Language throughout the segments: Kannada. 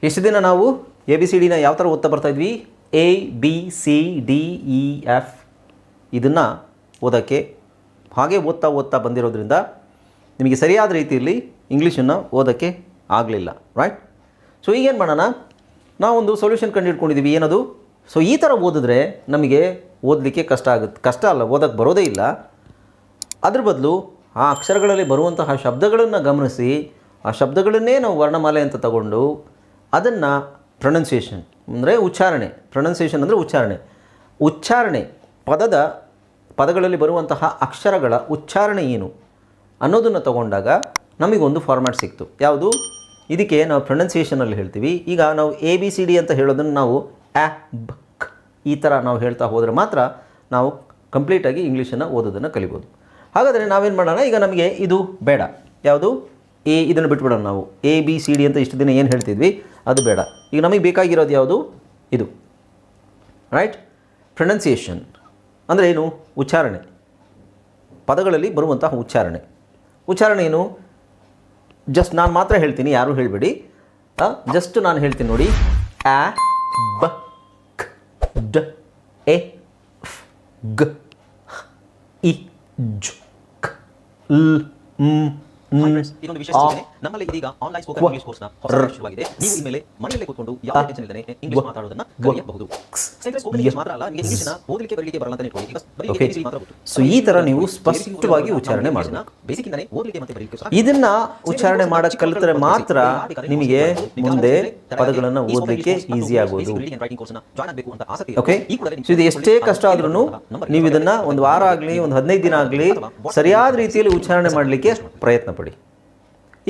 ಇಷ್ಟು ದಿನ ನಾವು ಎ ಬಿ ಸಿ ಡಿನ ಯಾವ ಥರ ಓದ್ತಾ ಬರ್ತಾಯಿದ್ವಿ, A B C D E F ಇದನ್ನು ಓದೋಕ್ಕೆ ಹಾಗೆ ಓದ್ತಾ ಬಂದಿರೋದ್ರಿಂದ ನಿಮಗೆ ಸರಿಯಾದ ರೀತಿಯಲ್ಲಿ ಇಂಗ್ಲೀಷನ್ನು ಓದೋಕ್ಕೆ ಆಗಲಿಲ್ಲ, ರೈಟ್? ಸೊ ಈಗೇನು ಮಾಡೋಣ, ನಾವೊಂದು ಸೊಲ್ಯೂಷನ್ ಕಂಡು ಹಿಡ್ಕೊಂಡಿದ್ದೀವಿ. ಏನದು? ಸೊ ಈ ಥರ ಓದಿದ್ರೆ ನಮಗೆ ಓದಲಿಕ್ಕೆ ಕಷ್ಟ ಆಗುತ್ತೆ, ಕಷ್ಟ ಅಲ್ಲ, ಓದೋಕ್ಕೆ ಬರೋದೇ ಇಲ್ಲ. ಅದ್ರ ಬದಲು ಆ ಅಕ್ಷರಗಳಲ್ಲಿ ಬರುವಂತಹ ಶಬ್ದಗಳನ್ನು ಗಮನಿಸಿ ಆ ಶಬ್ದಗಳನ್ನೇ ನಾವು ವರ್ಣಮಾಲೆ ಅಂತ ತಗೊಂಡು ಅದನ್ನು ಪ್ರೊನೌನ್ಸಿಯೇಷನ್ ಅಂದರೆ ಉಚ್ಚಾರಣೆ, ಪ್ರೊನೌನ್ಸಿಯೇಷನ್ ಅಂದರೆ ಉಚ್ಚಾರಣೆ ಪದಗಳಲ್ಲಿ ಬರುವಂತಹ ಅಕ್ಷರಗಳ ಉಚ್ಚಾರಣೆ ಏನು ಅನ್ನೋದನ್ನು ತಗೊಂಡಾಗ ನಮಗೊಂದು ಫಾರ್ಮ್ಯಾಟ್ ಸಿಕ್ತು. ಯಾವುದು? ಇದಕ್ಕೆ ನಾವು ಪ್ರೊನೌನ್ಸಿಯೇಷನಲ್ಲಿ ಹೇಳ್ತೀವಿ. ಈಗ ನಾವು ಎ ಬಿ ಸಿ ಡಿ ಅಂತ ಹೇಳೋದನ್ನು ನಾವು ಆ ಬ ಕ್ ಈ ಥರ ನಾವು ಹೇಳ್ತಾ ಹೋದರೆ ಮಾತ್ರ ನಾವು ಕಂಪ್ಲೀಟಾಗಿ ಇಂಗ್ಲೀಷನ್ನು ಓದೋದನ್ನು ಕಲಿಬೋದು. ಹಾಗಾದರೆ ನಾವೇನು ಮಾಡೋಣ, ಈಗ ನಮಗೆ ಇದು ಬೇಡ, ಯಾವುದು? ಇದನ್ನು ಬಿಟ್ಬಿಡೋಣ. ನಾವು ಎ ಬಿ ಸಿ ಡಿ ಅಂತ ಇಷ್ಟು ದಿನ ಏನು ಹೇಳ್ತಿದ್ವಿ ಅದು ಬೇಡ. ಈಗ ನಮಗೆ ಬೇಕಾಗಿರೋದು ಯಾವುದು? ಇದು, ರೈಟ್? ಪ್ರೊನೌನ್ಸಿಯೇಷನ್ ಅಂದರೆ ಏನು? ಉಚ್ಚಾರಣೆ, ಪದಗಳಲ್ಲಿ ಬರುವಂತಹ ಉಚ್ಚಾರಣೆ ಏನು? ಜಸ್ಟ್ ನಾನು ಮಾತ್ರ ಹೇಳ್ತೀನಿ, ಯಾರೂ ಹೇಳಬೇಡಿ. ಜಸ್ಟ್ ನಾನು ಹೇಳ್ತೀನಿ ನೋಡಿ. ಆ ಬ ಕ್ ಡ ಎ ಫ್ ಗ್ ಇ ಜ್ ಕ್ ಲ್ ಮ್ ಇದೊಂದು ವಿಶೇಷ ಸೂಚನೆ. ನಮ್ಮಲ್ಲಿ ಇದೀಗ ಆನ್ಲೈನ್ ಸ್ಪೋಕನ್ ಇಂಗ್ಲಿಷ್ ಕೋರ್ಸ್ನ ಹೊಸ ಶುರುವಾಗಿದೆ. ನೀವು ಇನ್ಮೇಲೆ ಮನೆಯಲ್ಲೇ ಕೂತ್ಕೊಂಡು ಯಾವ ಟೆನ್ಷನ್ ಇಲ್ಲದೆ ಇಂಗ್ಲಿಷ್ ಮಾತಾಡೋದನ್ನ ಕಲಿಯಬಹುದು. ಸ್ಪೋಕನ್ ಇಂಗ್ಲಿಷ್ ಮಾತ್ರ ಅಲ್ಲ, ನಿಮಗೆ ಇಂಗ್ಲಿಷ್ನ ಓದಲಿಕ್ಕೆ ಬರಲಿಕ್ಕೆ ಬರಲ್ಲ ಅಂತ ಇಟ್ಕೊಳ್ಳಿ. ಈಗ ಬರೀ ಇಂಗ್ಲಿಷ್ ಮಾತ್ರ ಗೊತ್ತು. ಸೊ ಈ ತರ ನೀವು ಸ್ಪಷ್ಟವಾಗಿ ಉಚ್ಚಾರಣೆ ಮಾಡಬೇಕು. ಬೇಸಿಕ್ ಇಂದಾನೆ ಓದಲಿಕ್ಕೆ ಮತ್ತೆ ಬರಲಿಕ್ಕೆ ಇದನ್ನ ಉಚ್ಚಾರಣೆ ಮಾಡಕ್ಕೆ ಕಲಿತರೆ ಮಾತ್ರ ನಿಮಗೆ ಮುಂದೆ ಪದಗಳನ್ನು ಓದಲಿಕ್ಕೆ ಈಸಿ ಆಗೋದು. ಓಕೆ, ಸೊ ಇದು ಎಷ್ಟೇ ಕಷ್ಟ ಆದ್ರೂ ನೀವು ಇದನ್ನ ಒಂದು ವಾರ ಆಗಲಿ ಒಂದು 15 ದಿನ ಆಗಲಿ ಸರಿಯಾದ ರೀತಿಯಲ್ಲಿ ಉಚ್ಚಾರಣೆ ಮಾಡಲಿಕ್ಕೆ ಪ್ರಯತ್ನ ಪಡಿ.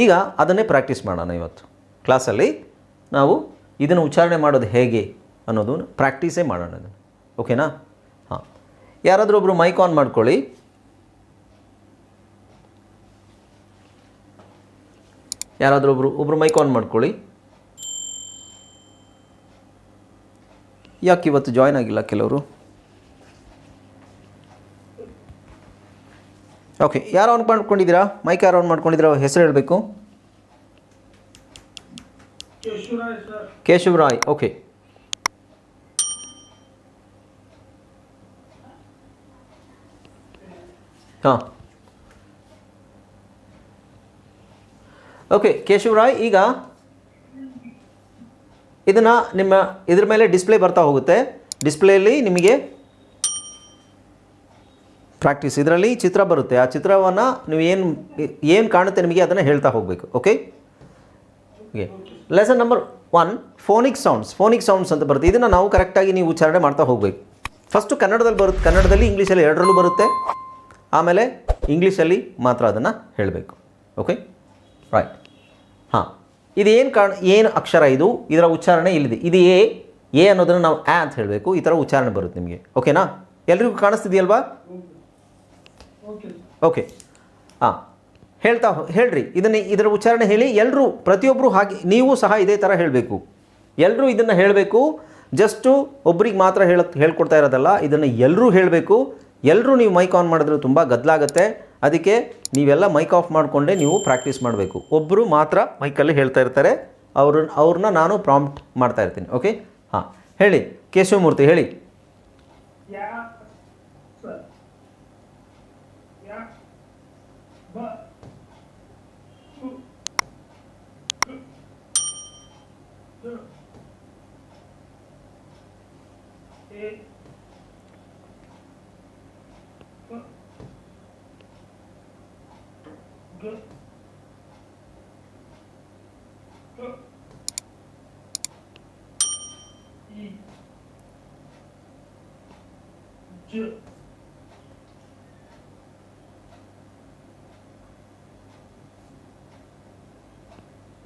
ಈಗ ಅದನ್ನೇ ಪ್ರಾಕ್ಟೀಸ್ ಮಾಡೋಣ. ಇವತ್ತು ಕ್ಲಾಸಲ್ಲಿ ನಾವು ಇದನ್ನು ಉಚ್ಚಾರಣೆ ಮಾಡೋದು ಹೇಗೆ ಅನ್ನೋದು ಪ್ರಾಕ್ಟೀಸೇ ಮಾಡೋಣ. ಅದನ್ನು ಓಕೆನಾ? ಹಾಂ, ಯಾರಾದರೂ ಒಬ್ಬರು ಮೈಕ್ ಆನ್ ಮಾಡ್ಕೊಳ್ಳಿ. ಯಾರಾದರೂ ಒಬ್ಬರು ಮೈಕ್ ಆನ್ ಮಾಡ್ಕೊಳ್ಳಿ. ಯಾಕೆ ಇವತ್ತು ಜಾಯ್ನ್ ಆಗಿಲ್ಲ ಕೆಲವರು? ಓಕೆ, ಯಾರು ಆನ್ ಮಾಡ್ಕೊಂಡಿದ್ದೀರಾ? ಮೈಕ್ ಯಾರು ಆನ್ ಮಾಡ್ಕೊಂಡಿದ್ದೀರಾ? ಹೆಸರು ಹೇಳಬೇಕು. ಕೇಶವರಾಯ್. ಓಕೆ, ಹಾಂ, ಓಕೆ ಕೇಶವರಾಯ್, ಈಗ ಇದನ್ನು ಇದ್ರ ಮೇಲೆ ಡಿಸ್ಪ್ಲೇ ಬರ್ತಾ ಹೋಗುತ್ತೆ. ಡಿಸ್ಪ್ಲೇಯಲ್ಲಿ ನಿಮಗೆ ಪ್ರಾಕ್ಟೀಸ್, ಇದರಲ್ಲಿ ಚಿತ್ರ ಬರುತ್ತೆ. ಆ ಚಿತ್ರವನ್ನು ನೀವು ಏನು ಕಾಣುತ್ತೆ ನಿಮಗೆ ಅದನ್ನು ಹೇಳ್ತಾ ಹೋಗಬೇಕು. Okay, lesson number 1 phonic sounds ಅಂತ ಬರುತ್ತೆ. ಇದನ್ನು ನಾವು ಕರೆಕ್ಟಾಗಿ ನೀವು ಉಚ್ಚಾರಣೆ ಮಾಡ್ತಾ ಹೋಗಬೇಕು. ಫಸ್ಟು ಕನ್ನಡದಲ್ಲಿ ಇಂಗ್ಲೀಷಲ್ಲಿ ಎರಡರಲ್ಲೂ ಬರುತ್ತೆ. ಆಮೇಲೆ ಇಂಗ್ಲೀಷಲ್ಲಿ ಮಾತ್ರ ಅದನ್ನು ಹೇಳಬೇಕು. Okay, right. ಹಾಂ, ಇದು ಏನು ಅಕ್ಷರ? ಇದರ ಉಚ್ಚಾರಣೆ ಇಲ್ಲಿದೆ. ಇದು ಎ ಅನ್ನೋದನ್ನು ನಾವು ಆ ಅಂತ ಹೇಳಬೇಕು. ಈ ಥರ ಉಚ್ಚಾರಣೆ ಬರುತ್ತೆ ನಿಮಗೆ. ಓಕೆನಾ? ಎಲ್ರಿಗೂ ಕಾಣಿಸ್ತಿದೆಯಲ್ವಾ? ಓಕೆ, ಹಾಂ, ಹೇಳ್ರಿ ಇದರ ಉಚ್ಚಾರಣೆ ಹೇಳಿ. ಎಲ್ಲರೂ, ಪ್ರತಿಯೊಬ್ಬರು ಹಾಗೆ, ನೀವು ಸಹ ಇದೇ ಥರ ಹೇಳಬೇಕು. ಎಲ್ಲರೂ ಇದನ್ನು ಹೇಳಬೇಕು. ಜಸ್ಟು ಒಬ್ರಿಗೆ ಮಾತ್ರ ಹೇಳ್ಕೊಡ್ತಾ ಇರೋದಲ್ಲ, ಇದನ್ನು ಎಲ್ಲರೂ ಹೇಳಬೇಕು. ಎಲ್ಲರೂ ನೀವು ಮೈಕ್ ಆನ್ ಮಾಡಿದ್ರೆ ತುಂಬ ಗದ್ದಲಾಗುತ್ತೆ. ಅದಕ್ಕೆ ನೀವೆಲ್ಲ ಮೈಕ್ ಆಫ್ ಮಾಡಿಕೊಂಡೇ ನೀವು ಪ್ರಾಕ್ಟೀಸ್ ಮಾಡಬೇಕು. ಒಬ್ಬರು ಮಾತ್ರ ಮೈಕಲ್ಲಿ ಹೇಳ್ತಾ ಇರ್ತಾರೆ, ಅವ್ರನ್ನ ನಾನು ಪ್ರಾಂಪ್ಟ್ ಮಾಡ್ತಾ ಇರ್ತೀನಿ. ಓಕೆ, ಹಾಂ, ಹೇಳಿ ಕೇಶವಮೂರ್ತಿ, ಹೇಳಿ.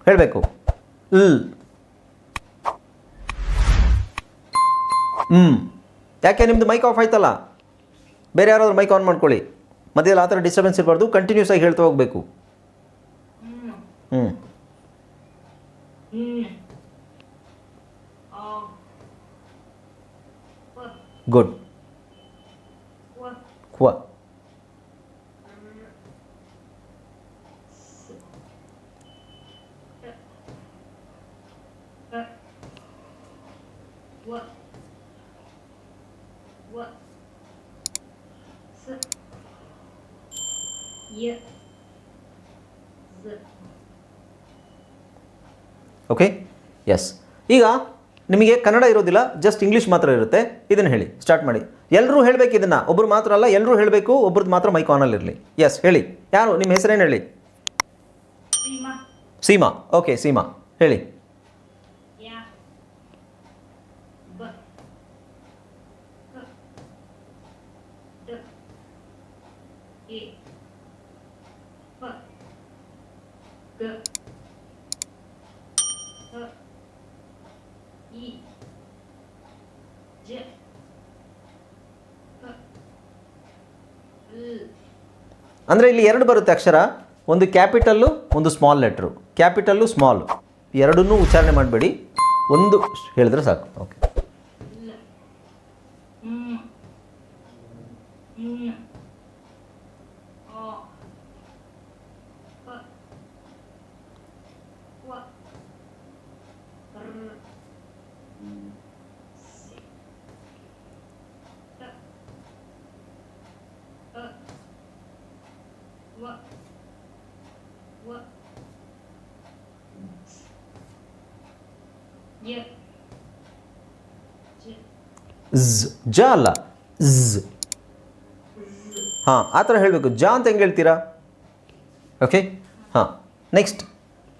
ಹೇಳಬೇಕು. ಯಾಕೆ ನಿಮ್ಮದು ಮೈಕ್ ಆಫ್ ಆಯ್ತಲ್ಲ? ಬೇರೆ ಯಾರಾದರೂ ಮೈಕ್ ಆನ್ ಮಾಡ್ಕೊಳ್ಳಿ. ಮಧ್ಯದಲ್ಲಿ ಆ ಥರ ಡಿಸ್ಟರ್ಬೆನ್ಸ್ ಇರಬಾರ್ದು. ಕಂಟಿನ್ಯೂಸ್ ಆಗಿ ಹೇಳ್ತಾ ಹೋಗಬೇಕು. ಗುಡ್. ಕ್ವ. Okay, yes. ಈಗ ನಿಮಗೆ ಕನ್ನಡ ಇರೋದಿಲ್ಲ, ಜಸ್ಟ್ ಇಂಗ್ಲೀಷ್ ಮಾತ್ರ ಇರುತ್ತೆ. ಇದನ್ನು ಹೇಳಿ, ಸ್ಟಾರ್ಟ್ ಮಾಡಿ. ಎಲ್ಲರೂ ಹೇಳಬೇಕು ಇದನ್ನು, ಒಬ್ಬರು ಮಾತ್ರ ಅಲ್ಲ, ಎಲ್ಲರೂ ಹೇಳಬೇಕು. ಒಬ್ರದ್ದು ಮಾತ್ರ ಮೈಕ್ ಆನಲ್ಲಿ ಇರಲಿ. ಎಸ್, ಹೇಳಿ. ಯಾರು? ನಿಮ್ಮ ಹೆಸರೇನು ಹೇಳಿ? ಸೀಮಾ. ಓಕೆ, ಸೀಮಾ ಹೇಳಿ. ಅಂದರೆ ಇಲ್ಲಿ ಎರಡು ಬರುತ್ತೆ ಅಕ್ಷರ, ಒಂದು ಕ್ಯಾಪಿಟಲ್ಲು, ಒಂದು ಸ್ಮಾಲ್ ಲೆಟ್ರು. ಕ್ಯಾಪಿಟಲ್ಲು, ಸ್ಮಾಲು ಎರಡನ್ನೂ ಉಚ್ಚಾರಣೆ ಮಾಡಬೇಡಿ, ಒಂದು ಹೇಳಿದ್ರೆ ಸಾಕು. ಓಕೆ, ಜ ಅಲ್ಲ, ಝ್. ಹಾಂ, ಆ ಥರ ಹೇಳಬೇಕು. ಜ ಅಂತ ಹೆಂಗೆ ಹೇಳ್ತೀರಾ? ಓಕೆ, ಹಾಂ. ನೆಕ್ಸ್ಟ್,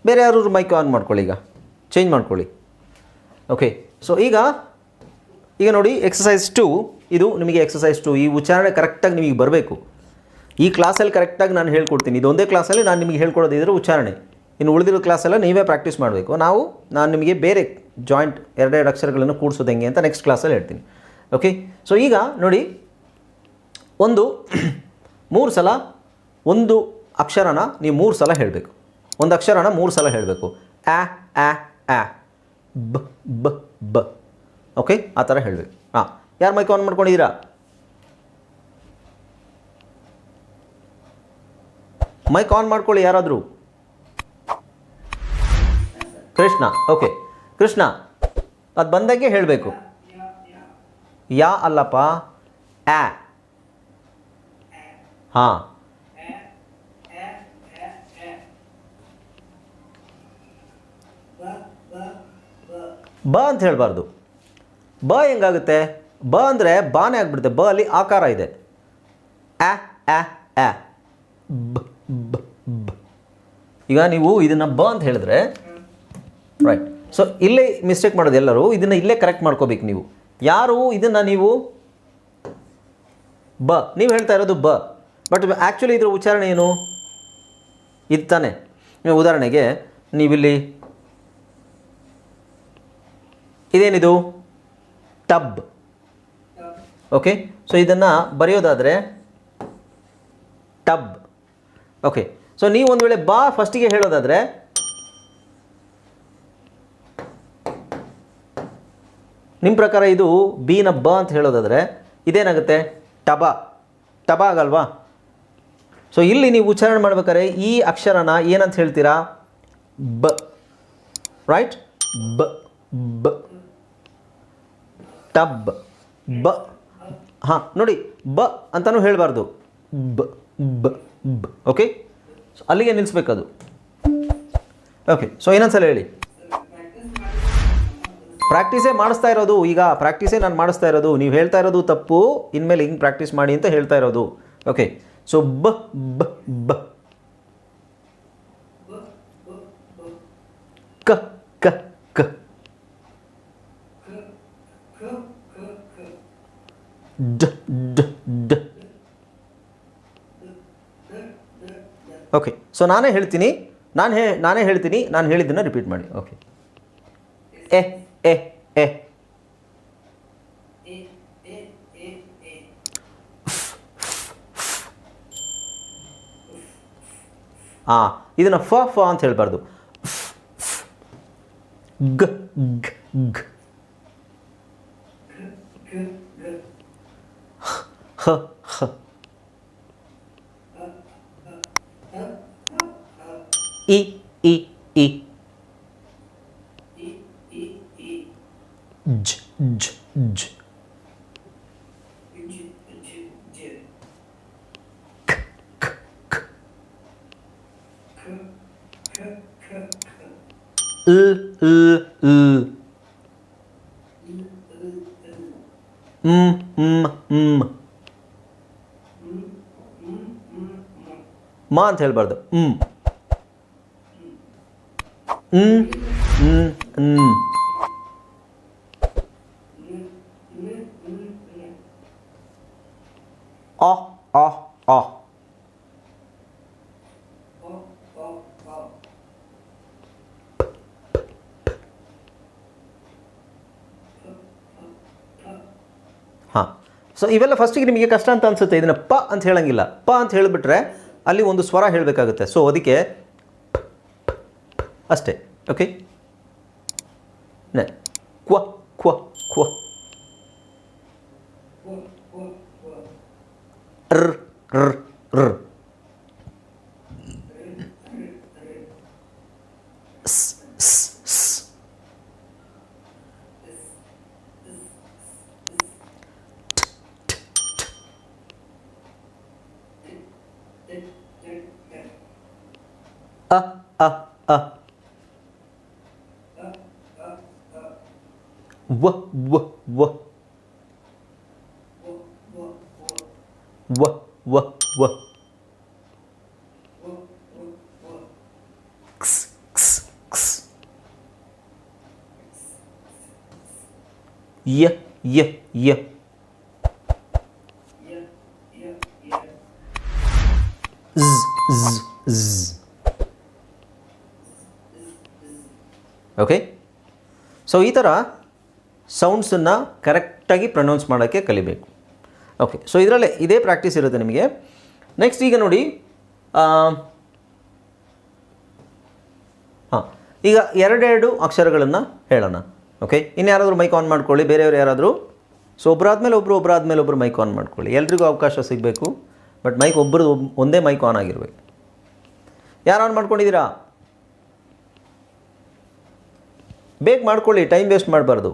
ಬೇರೆ ಯಾರು ಮೈಕ್ ಆನ್ ಮಾಡ್ಕೊಳ್ಳಿ, ಈಗ ಚೇಂಜ್ ಮಾಡ್ಕೊಳ್ಳಿ. ಓಕೆ, ಸೊ ಈಗ ನೋಡಿ, ಎಕ್ಸಸೈಸ್ 2 ಇದು ನಿಮಗೆ. ಎಕ್ಸಸೈಸ್ 2 ಈ ಉಚ್ಚಾರಣೆ ಕರೆಕ್ಟಾಗಿ ನಿಮಗೆ ಬರಬೇಕು. ಈ ಕ್ಲಾಸಲ್ಲಿ ಕರೆಕ್ಟಾಗಿ ನಾನು ಹೇಳ್ಕೊಡ್ತೀನಿ. ಇದೊಂದೇ ಕ್ಲಾಸಲ್ಲಿ ನಾನು ನಿಮಗೆ ಹೇಳ್ಕೊಡೋದಿದ್ರೆ ಉಚ್ಚಾರಣೆ. ಇನ್ನು ಉಳಿದಿರೋ ಕ್ಲಾಸೆಲ್ಲ ನೀವೇ ಪ್ರಾಕ್ಟೀಸ್ ಮಾಡಬೇಕು. ನಾನು ನಿಮಗೆ ಬೇರೆ ಜಾಯಿಂಟ್ ಎರಡೆರಡು ಅಕ್ಷರಗಳನ್ನು ಕೂಡಿಸೋದು ಹೆಂಗೆ ಅಂತ ನೆಕ್ಸ್ಟ್ ಕ್ಲಾಸಲ್ಲಿ ಹೇಳ್ತೀನಿ. ಓಕೆ, ಸೊ ಈಗ ನೋಡಿ, ಒಂದು 3 ಸಲ ಒಂದು ಅಕ್ಷರನ ನೀವು 3 ಸಲ ಹೇಳಬೇಕು. ಒಂದು ಅಕ್ಷರನ 3 ಸಲ ಹೇಳಬೇಕು. ಆ ಆ ಆ, ಬ ಬ ಬ. ಓಕೆ, ಆ ಥರ ಹೇಳಬೇಕು. ಹಾಂ, ಯಾರು ಮೈಕ್ ಆನ್ ಮಾಡ್ಕೊಂಡಿದ್ದೀರಾ? ಮೈಕ್ ಆನ್ ಮಾಡ್ಕೊಳ್ಳಿ ಯಾರಾದರೂ. ಕೃಷ್ಣ. ಓಕೆ, ಕೃಷ್ಣ ಅದು ಬಂದಾಗೆ ಹೇಳಬೇಕು. ಯಾ ಅಲ್ಲಪ್ಪ, ಆ. ಹಾಂ, ಬ ಅಂತ ಹೇಳಬಾರ್ದು. ಬ ಹೆಂಗಾಗುತ್ತೆ? ಬ ಅಂದರೆ ಬಾನೇ ಆಗಿಬಿಡುತ್ತೆ. ಬ ಅಲ್ಲಿ ಆಕಾರ ಇದೆ. ಆ ಆ ಆ, ಬ ಬ ಬ. ಈಗ ನೀವು ಇದನ್ನು ಬ ಅಂತ ಹೇಳಿದ್ರೆ ರೈಟ್. ಸೊ ಇಲ್ಲೇ ಮಿಸ್ಟೇಕ್ ಮಾಡೋದು ಎಲ್ಲರೂ. ಇದನ್ನು ಇಲ್ಲೇ ಕರೆಕ್ಟ್ ಮಾಡ್ಕೋಬೇಕು ನೀವು. ಯಾರು ಇದನ್ನು ನೀವು ಬ ನೀವು ಹೇಳ್ತಾ ಇರೋದು ಬ, ಬಟ್ ಆ್ಯಕ್ಚುಲಿ ಇದರ ಉಚ್ಚಾರಣೆ ಏನು? ಇದು ತಾನೆ. ನೀವು ಉದಾಹರಣೆಗೆ ನೀವಿಲ್ಲಿ ಇದೇನಿದು? ಟಬ್. ಓಕೆ, ಸೊ ಇದನ್ನು ಬರೆಯೋದಾದರೆ ಟಬ್. ಓಕೆ, ಸೊ ನೀವು ಒಂದು ವೇಳೆ ಬಾ ಫಸ್ಟಿಗೆ ಹೇಳೋದಾದರೆ ನಿಮ್ಮ ಪ್ರಕಾರ ಇದು ಬಿನ ಬ ಅಂತ ಹೇಳೋದಾದರೆ ಇದೇನಾಗುತ್ತೆ? ಟಬ. ಟಬ ಆಗಲ್ವಾ? ಸೊ ಇಲ್ಲಿ ನೀವು ಉಚ್ಚಾರಣೆ ಮಾಡ್ಬೇಕಾದ್ರೆ ಈ ಅಕ್ಷರನ ಏನಂತ ಹೇಳ್ತೀರಾ? ಬ. ರೈಟ್? ಬ ಬ. ಟಬ್. ಬ. ಹಾಂ, ನೋಡಿ, ಬ ಅಂತಲೂ ಹೇಳಬಾರ್ದು. ಬ ಬ ಬ. ಓಕೆ, ಸೊ ಅಲ್ಲಿಗೆ ನಿಲ್ಲಿಸ್ಬೇಕದು. ಓಕೆ, ಸೊ ಇನ್ನೊಂದ್ಸಲ ಹೇಳಿ. ಪ್ರಾಕ್ಟೀಸೇ ಮಾಡಿಸ್ತಾ ಇರೋದು. ಈಗ ಪ್ರಾಕ್ಟೀಸೇ ನಾನು ಮಾಡಿಸ್ತಾ ಇರೋದು. ನೀವು ಹೇಳ್ತಾ ಇರೋದು ತಪ್ಪು. ಇನ್ಮೇಲೆ ಹಿಂಗೆ ಪ್ರಾಕ್ಟೀಸ್ ಮಾಡಿ ಅಂತ ಹೇಳ್ತಾ ಇರೋದು. ಓಕೆ, ಸೊ ಬ ಬ ಬ. ಕ ಕ ಕ. ಡ ಡ ಡ. ಓಕೆ, ಸೊ ನಾನೇ ಹೇಳ್ತೀನಿ. ನಾನೇ ಹೇಳ್ತೀನಿ. ನಾನು ಹೇಳಿದ್ದನ್ನು ರಿಪೀಟ್ ಮಾಡಿ. ಓಕೆ, ಎ ಎ ಎ. ಹಾಂ, ಇದನ್ನು ಫ ಫ ಅಂತ ಹೇಳಬಾರ್ದು. ಗ ಗ್ ಗ್. ಹ ಹ. ಇ ಇ ಇ. ಜ್ ಜ್ ಜ್ ಲ್ ಲ್ ಲ್ ಮಾ ಅಂತ ಹೇಳ್ಬಾರ್ದು ಆ ಆ ಆ ಹಾಂ. ಸೊ ಇವೆಲ್ಲ ಫಸ್ಟಿಗೆ ನಿಮಗೆ ಕಷ್ಟ ಅಂತ ಅನಿಸುತ್ತೆ. ಇದನ್ನು ಪ ಅಂತ ಹೇಳಂಗಿಲ್ಲ. ಪ ಅಂತ ಹೇಳಿಬಿಟ್ರೆ ಅಲ್ಲಿ ಒಂದು ಸ್ವರ ಹೇಳಬೇಕಾಗುತ್ತೆ. ಸೊ ಅದಕ್ಕೆ ಅಷ್ಟೇ. ಓಕೆ, ಕ್ವ ಕ್ವ ಕ್ವ ರ್ ರ್ ರ್ ಸ್ ಸ್ ಸ್ ಅ ಅ ಅ ವ ವ ವ ವ ವ ವ ಕ್ಸ್ ಕ್ಸ್ ಕ್ಸ್ ಯ ಯ ಯ ಝ್ ಝ್ ಝ್. ಓಕೆ, ಸೊ ಈ ಥರ ಸೌಂಡ್ಸನ್ನು ಕರೆಕ್ಟಾಗಿ ಪ್ರೊನೌನ್ಸ್ ಮಾಡೋಕ್ಕೆ ಕಲಿಬೇಕು. ಓಕೆ, ಸೊ ಇದರಲ್ಲೇ ಇದೇ ಪ್ರಾಕ್ಟೀಸ್ ಇರುತ್ತೆ ನಿಮಗೆ. ನೆಕ್ಸ್ಟ್ ಈಗ ನೋಡಿ, ಹಾಂ, ಈಗ ಎರಡೆರಡು ಅಕ್ಷರಗಳನ್ನು ಹೇಳೋಣ. ಓಕೆ, ಇನ್ಯಾರಾದರೂ ಮೈಕ್ ಆನ್ ಮಾಡ್ಕೊಳ್ಳಿ, ಬೇರೆಯವರು ಯಾರಾದರೂ. ಸೊ ಒಬ್ಬರಾದ್ಮೇಲೆ ಒಬ್ಬರು ಮೈಕ್ ಆನ್ ಮಾಡ್ಕೊಳ್ಳಿ. ಎಲ್ರಿಗೂ ಅವಕಾಶ ಸಿಗಬೇಕು, ಬಟ್ ಮೈಕ್ ಒಂದೇ ಮೈಕ್ ಆನ್ ಆಗಿರಬೇಕು. ಯಾರು ಆನ್ ಮಾಡ್ಕೊಂಡಿದ್ದೀರಾ? ಬೇಗ ಮಾಡ್ಕೊಳ್ಳಿ, ಟೈಮ್ ವೇಸ್ಟ್ ಮಾಡಬಾರ್ದು.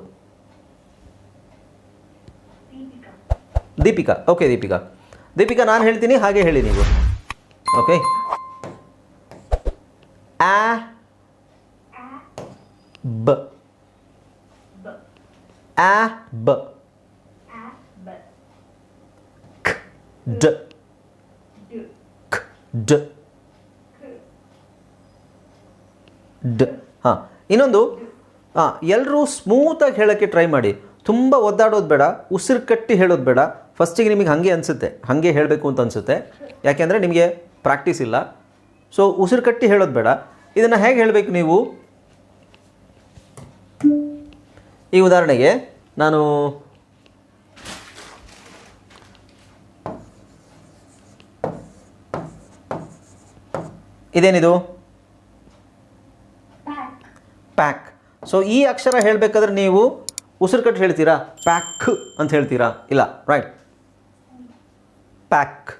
ದೀಪಿಕಾ. ಓಕೆ ದೀಪಿಕಾ ನಾನು ಹೇಳ್ತೀನಿ, ಹಾಗೆ ಹೇಳಿ ನೀವು. ಓಕೆ, ಆ ಬ ಆ ಬ ಖ ಡ ಖ ಡ ಡ. ಹಾಂ, ಇನ್ನೊಂದು, ಎಲ್ಲರೂ ಸ್ಮೂತಾಗಿ ಹೇಳೋಕ್ಕೆ ಟ್ರೈ ಮಾಡಿ. ತುಂಬ ಒದ್ದಾಡೋದು ಬೇಡ, ಉಸಿರು ಕಟ್ಟಿ ಹೇಳೋದು ಬೇಡ. ಫಸ್ಟಿಗೆ ನಿಮಗೆ ಹಾಗೆ ಅನಿಸುತ್ತೆ, ಹಾಗೆ ಹೇಳಬೇಕು ಅಂತ ಅನಿಸುತ್ತೆ, ಯಾಕೆಂದರೆ ನಿಮಗೆ ಪ್ರಾಕ್ಟೀಸ್ ಇಲ್ಲ. ಸೊ ಉಸಿರು ಕಟ್ಟಿ ಹೇಳೋದು ಬೇಡ. ಇದನ್ನು ಹೇಗೆ ಹೇಳಬೇಕು ನೀವು? ಈ ಉದಾಹರಣೆಗೆ ನಾನು ಇದೇನಿದು? ಪ್ಯಾಕ್. ಸೊ ಈ ಅಕ್ಷರ ಹೇಳಬೇಕಾದ್ರೆ ನೀವು ಉಸಿರು ಕಟ್ಟು ಹೇಳ್ತೀರಾ? ಪ್ಯಾಕ್ ಅಂತ ಹೇಳ್ತೀರಾ? ಇಲ್ಲ, ರೈಟ್, ಪ್ಯಾಕ್.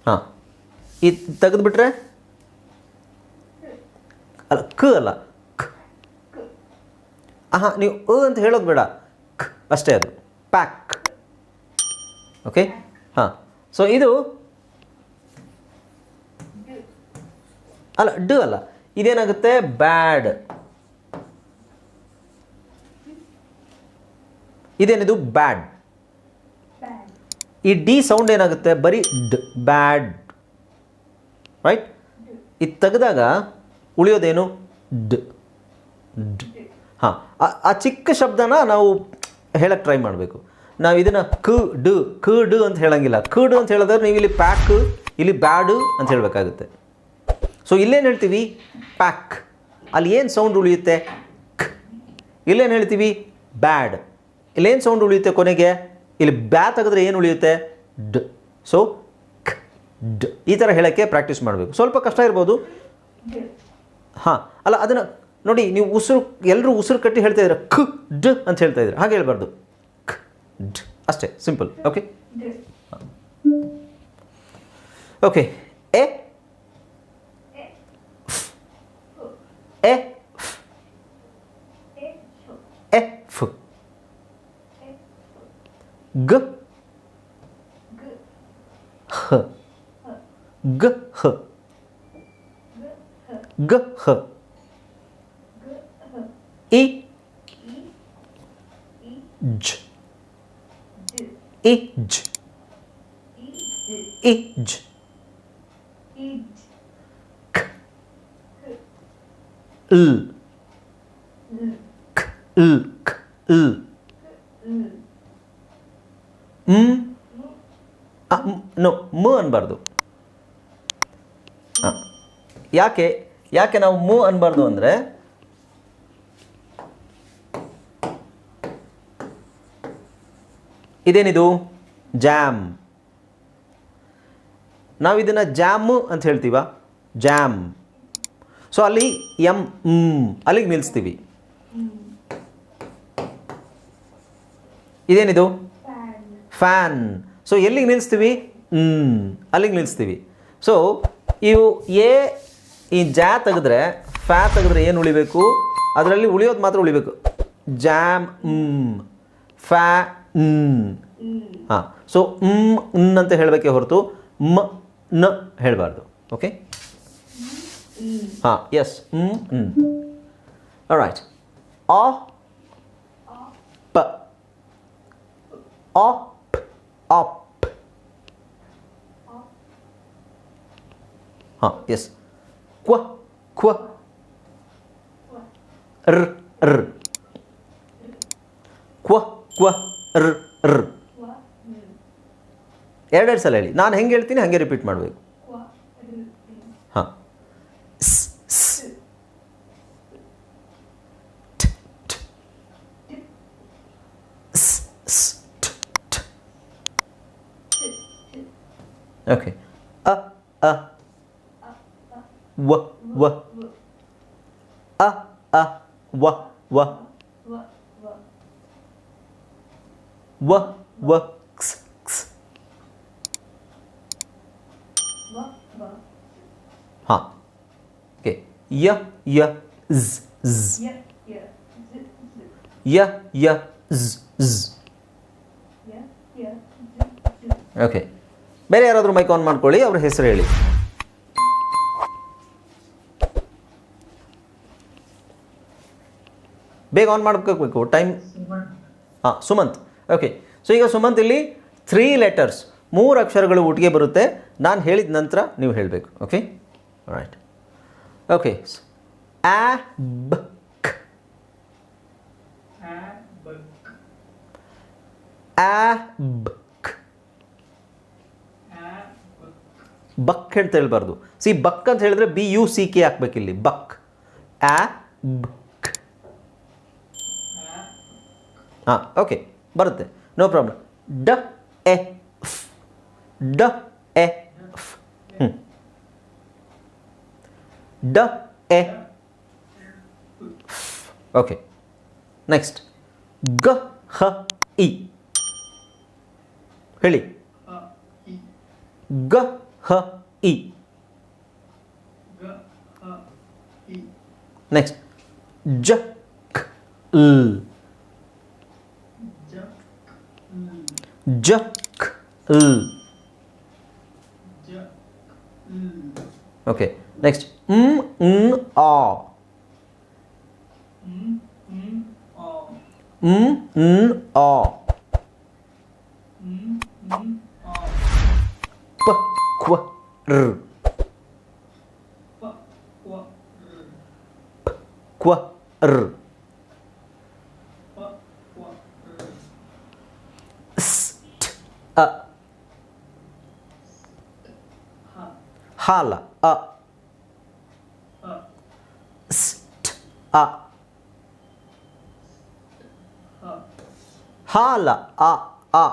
ಹಾಂ, ಇದು ತೆಗೆದುಬಿಟ್ರೆ ಅಲ್ಲ, ಕ ಅಲ್ಲ, ಖ. ಹಾಂ, ನೀವು ಅಂತ ಹೇಳೋದು ಬೇಡ, ಖ ಅಷ್ಟೇ, ಅದು ಪ್ಯಾಕ್. ಓಕೆ, ಹಾಂ. ಸೊ ಇದು ಅಲ್ಲ, ಡ್ ಅಲ್ಲ, ಇದೇನಾಗುತ್ತೆ? ಬ್ಯಾಡ್. ಇದೇನಿದು? ಬ್ಯಾಡ್. ಈ ಡಿ ಸೌಂಡ್ ಏನಾಗುತ್ತೆ? ಬರೀ ಡ್, ಬ್ಯಾಡ್, ರೈಟ್? ಇದು ತೆಗೆದಾಗ ಉಳಿಯೋದೇನು? ಡ್ ಡ್. ಹಾಂ, ಆ ಚಿಕ್ಕ ಶಬ್ದನ ನಾವು ಹೇಳಕ್ಕೆ ಟ್ರೈ ಮಾಡಬೇಕು. ನಾವು ಇದನ್ನು ಕ ಡು ಅಂತ ಹೇಳಂಗಿಲ್ಲ. ಕ ಡು ಅಂತ ಹೇಳಿದ್ರೆ ನೀವು ಇಲ್ಲಿ ಪ್ಯಾಕ್, ಇಲ್ಲಿ ಬ್ಯಾಡು ಅಂತ ಹೇಳಬೇಕಾಗುತ್ತೆ. ಸೊ ಇಲ್ಲೇನು ಹೇಳ್ತೀವಿ? ಪ್ಯಾಕ್. ಅಲ್ಲಿ ಏನು ಸೌಂಡ್ ಉಳಿಯುತ್ತೆ? ಖ. ಇಲ್ಲೇನು ಹೇಳ್ತೀವಿ? ಬ್ಯಾಡ್. ಇಲ್ಲೇನು ಸೌಂಡ್ ಉಳಿಯುತ್ತೆ ಕೊನೆಗೆ? ಇಲ್ಲಿ ಬ್ಯಾ ತೆಗೆದ್ರೆ ಏನು ಉಳಿಯುತ್ತೆ? ಡ್. ಸೊ ಖ ಡ್. ಈ ಥರ ಹೇಳೋಕ್ಕೆ ಪ್ರಾಕ್ಟೀಸ್ ಮಾಡಬೇಕು. ಸ್ವಲ್ಪ ಕಷ್ಟ ಇರ್ಬೋದು. ಹಾಂ, ಅಲ್ಲ, ಅದನ್ನು ನೋಡಿ, ನೀವು ಎಲ್ಲರೂ ಉಸಿರು ಕಟ್ಟಿ ಹೇಳ್ತಾ ಇದ್ದೀರ, ಖ ಡ್ ಅಂತ ಹೇಳ್ತಾ ಇದ್ದೀರ. ಹಾಗೆ ಹೇಳ್ಬಾರ್ದು, ಖ ಡ್ ಅಷ್ಟೇ, simple. Okay okay. A A F ಗ ಹ ಗ ಹ ಗ ಹ ಇ ಜ್ ಇಜ್ ಇಜ್ ಕ್ ಲ್ ಕ್ ಲ್ ಕ್ ಲ್ ನೋ ಮ ಅನ್ಬಾರ್ದು. ಹಾಂ, ಯಾಕೆ ಯಾಕೆ ನಾವು ಮು ಅನ್ಬಾರ್ದು ಅಂದರೆ ಇದೇನಿದು ಜಾಮ್. ನಾವು ಇದನ್ನು ಜಾಮು ಅಂತ ಹೇಳ್ತೀವ, ಜಾಮ್. ಸೊ ಅಲ್ಲಿ ಅಲ್ಲಿಗೆ ನಿಲ್ಲಿಸ್ತೀವಿ. ಇದೇನಿದು ಫ್ಯಾನ್. ಸೊ ಎಲ್ಲಿಗೆ ನಿಲ್ಲಿಸ್ತೀವಿ? ಅಲ್ಲಿಗೆ ನಿಲ್ಲಿಸ್ತೀವಿ. ಸೊ ಇವು ಈ ಜಾ ತೆಗೆದ್ರೆ ಫ್ಯಾ ತೆಗೆದ್ರೆ ಏನು ಉಳಿಬೇಕು? ಅದರಲ್ಲಿ ಉಳಿಯೋದು ಮಾತ್ರ ಉಳಿಬೇಕು. ಜಾಮ್ ಫ್ಯಾ ಹಾಂ. ಸೊ ಅಂತ ಹೇಳಬೇಕೆ ಹೊರತು ನ ಹೇಳಬಾರ್ದು. ಓಕೆ, ಹಾಂ, ಎಸ್. ರೈಟ್. ಆ ಪ ಆಪ್ ಆಪ್ ಹಾಂ, ಎಸ್. ಕ್ವ ಕ್ವ ರ್ ರ್ ಕ್ವ ಕ್ವ ರ್ ರ್. ಎರಡೆರಡು ಸಲ ಹೇಳಿ. ನಾನು ಹೆಂಗೆ ಹೇಳ್ತೀನಿ ಹಾಗೆ ರಿಪೀಟ್ ಮಾಡಬೇಕು. ಹಾಂ. ಸ್ ಸ್ ಟ್ ಟ್ ಸ್ ಸ್ ಟ್ ಟ್. ಓಕೆ. ಅ ಅ ವ ವ ಅ ಅ ವ ವ ವ ವ ಕ್ಸ್ ಕ್ಸ್. ಹಾಂ. ಓಕೆ. ಯ ಯ ಝ್ ಝ್ ಯ ಯ ಝ್ ಝ್. ಓಕೆ. ಬೇರೆ ಯಾರಾದರೂ ಮೈಕ್ ಆನ್ ಮಾಡ್ಕೊಳ್ಳಿ, ಅವ್ರ ಹೆಸರು ಹೇಳಿ. ಬೇಗ ಆನ್ ಮಾಡ್ಕೋಬೇಕು, ಟೈಮ್. ಹಾಂ, ಸುಮಂತ್. ಓಕೆ. ಸೊ ಈಗ ಸುಮಂತ್ ಇಲ್ಲಿ 3 ಲೆಟರ್ಸ್, 3 ಅಕ್ಷರಗಳು ಒಟ್ಟಿಗೆ ಬರುತ್ತೆ. ನಾನು ಹೇಳಿದ ನಂತರ ನೀವು ಹೇಳಬೇಕು. Okay, right. ಓಕೆ. ಆ ಬ ಕ್ ಆ ಬ ಕ್. ಬಕ್ ಹೇಳ್ತಾ ಹೇಳ್ಬಾರ್ದು. ಬಕ್ ಅಂತ ಹೇಳಿದ್ರೆ BUCK ಹಾಕ್ಬೇಕಿಲ್ಲಿ. ಬಕ್. ಆ ಬ ಕ್. ಹಾಂ, ಓಕೆ, ಬರುತ್ತೆ, ನೋ ಪ್ರಾಬ್ಲಮ್. ಡ ಎ ಫ್ ಡ ಎ ಫ್. ಡ ಎ ಫ್. Okay, next. ಗ ಹ ಇ. ಹೇಳಿ. ಗ ಹ ಇ. ನೆಕ್ಸ್ಟ್. ಜ ಕ್ ಲ್. ಜ ಕ್ ಲ್. Okay, next. ಆ. ಆ. ಪ ಕ್ವ ರ್. ಪ ಕ್ವ ರ್. ಸ್ ಟ್ ಅ. ಹಾಲ ಅ. ಸ್ ಟ್ ಅ. ಹಾಲ ಅ ಅ.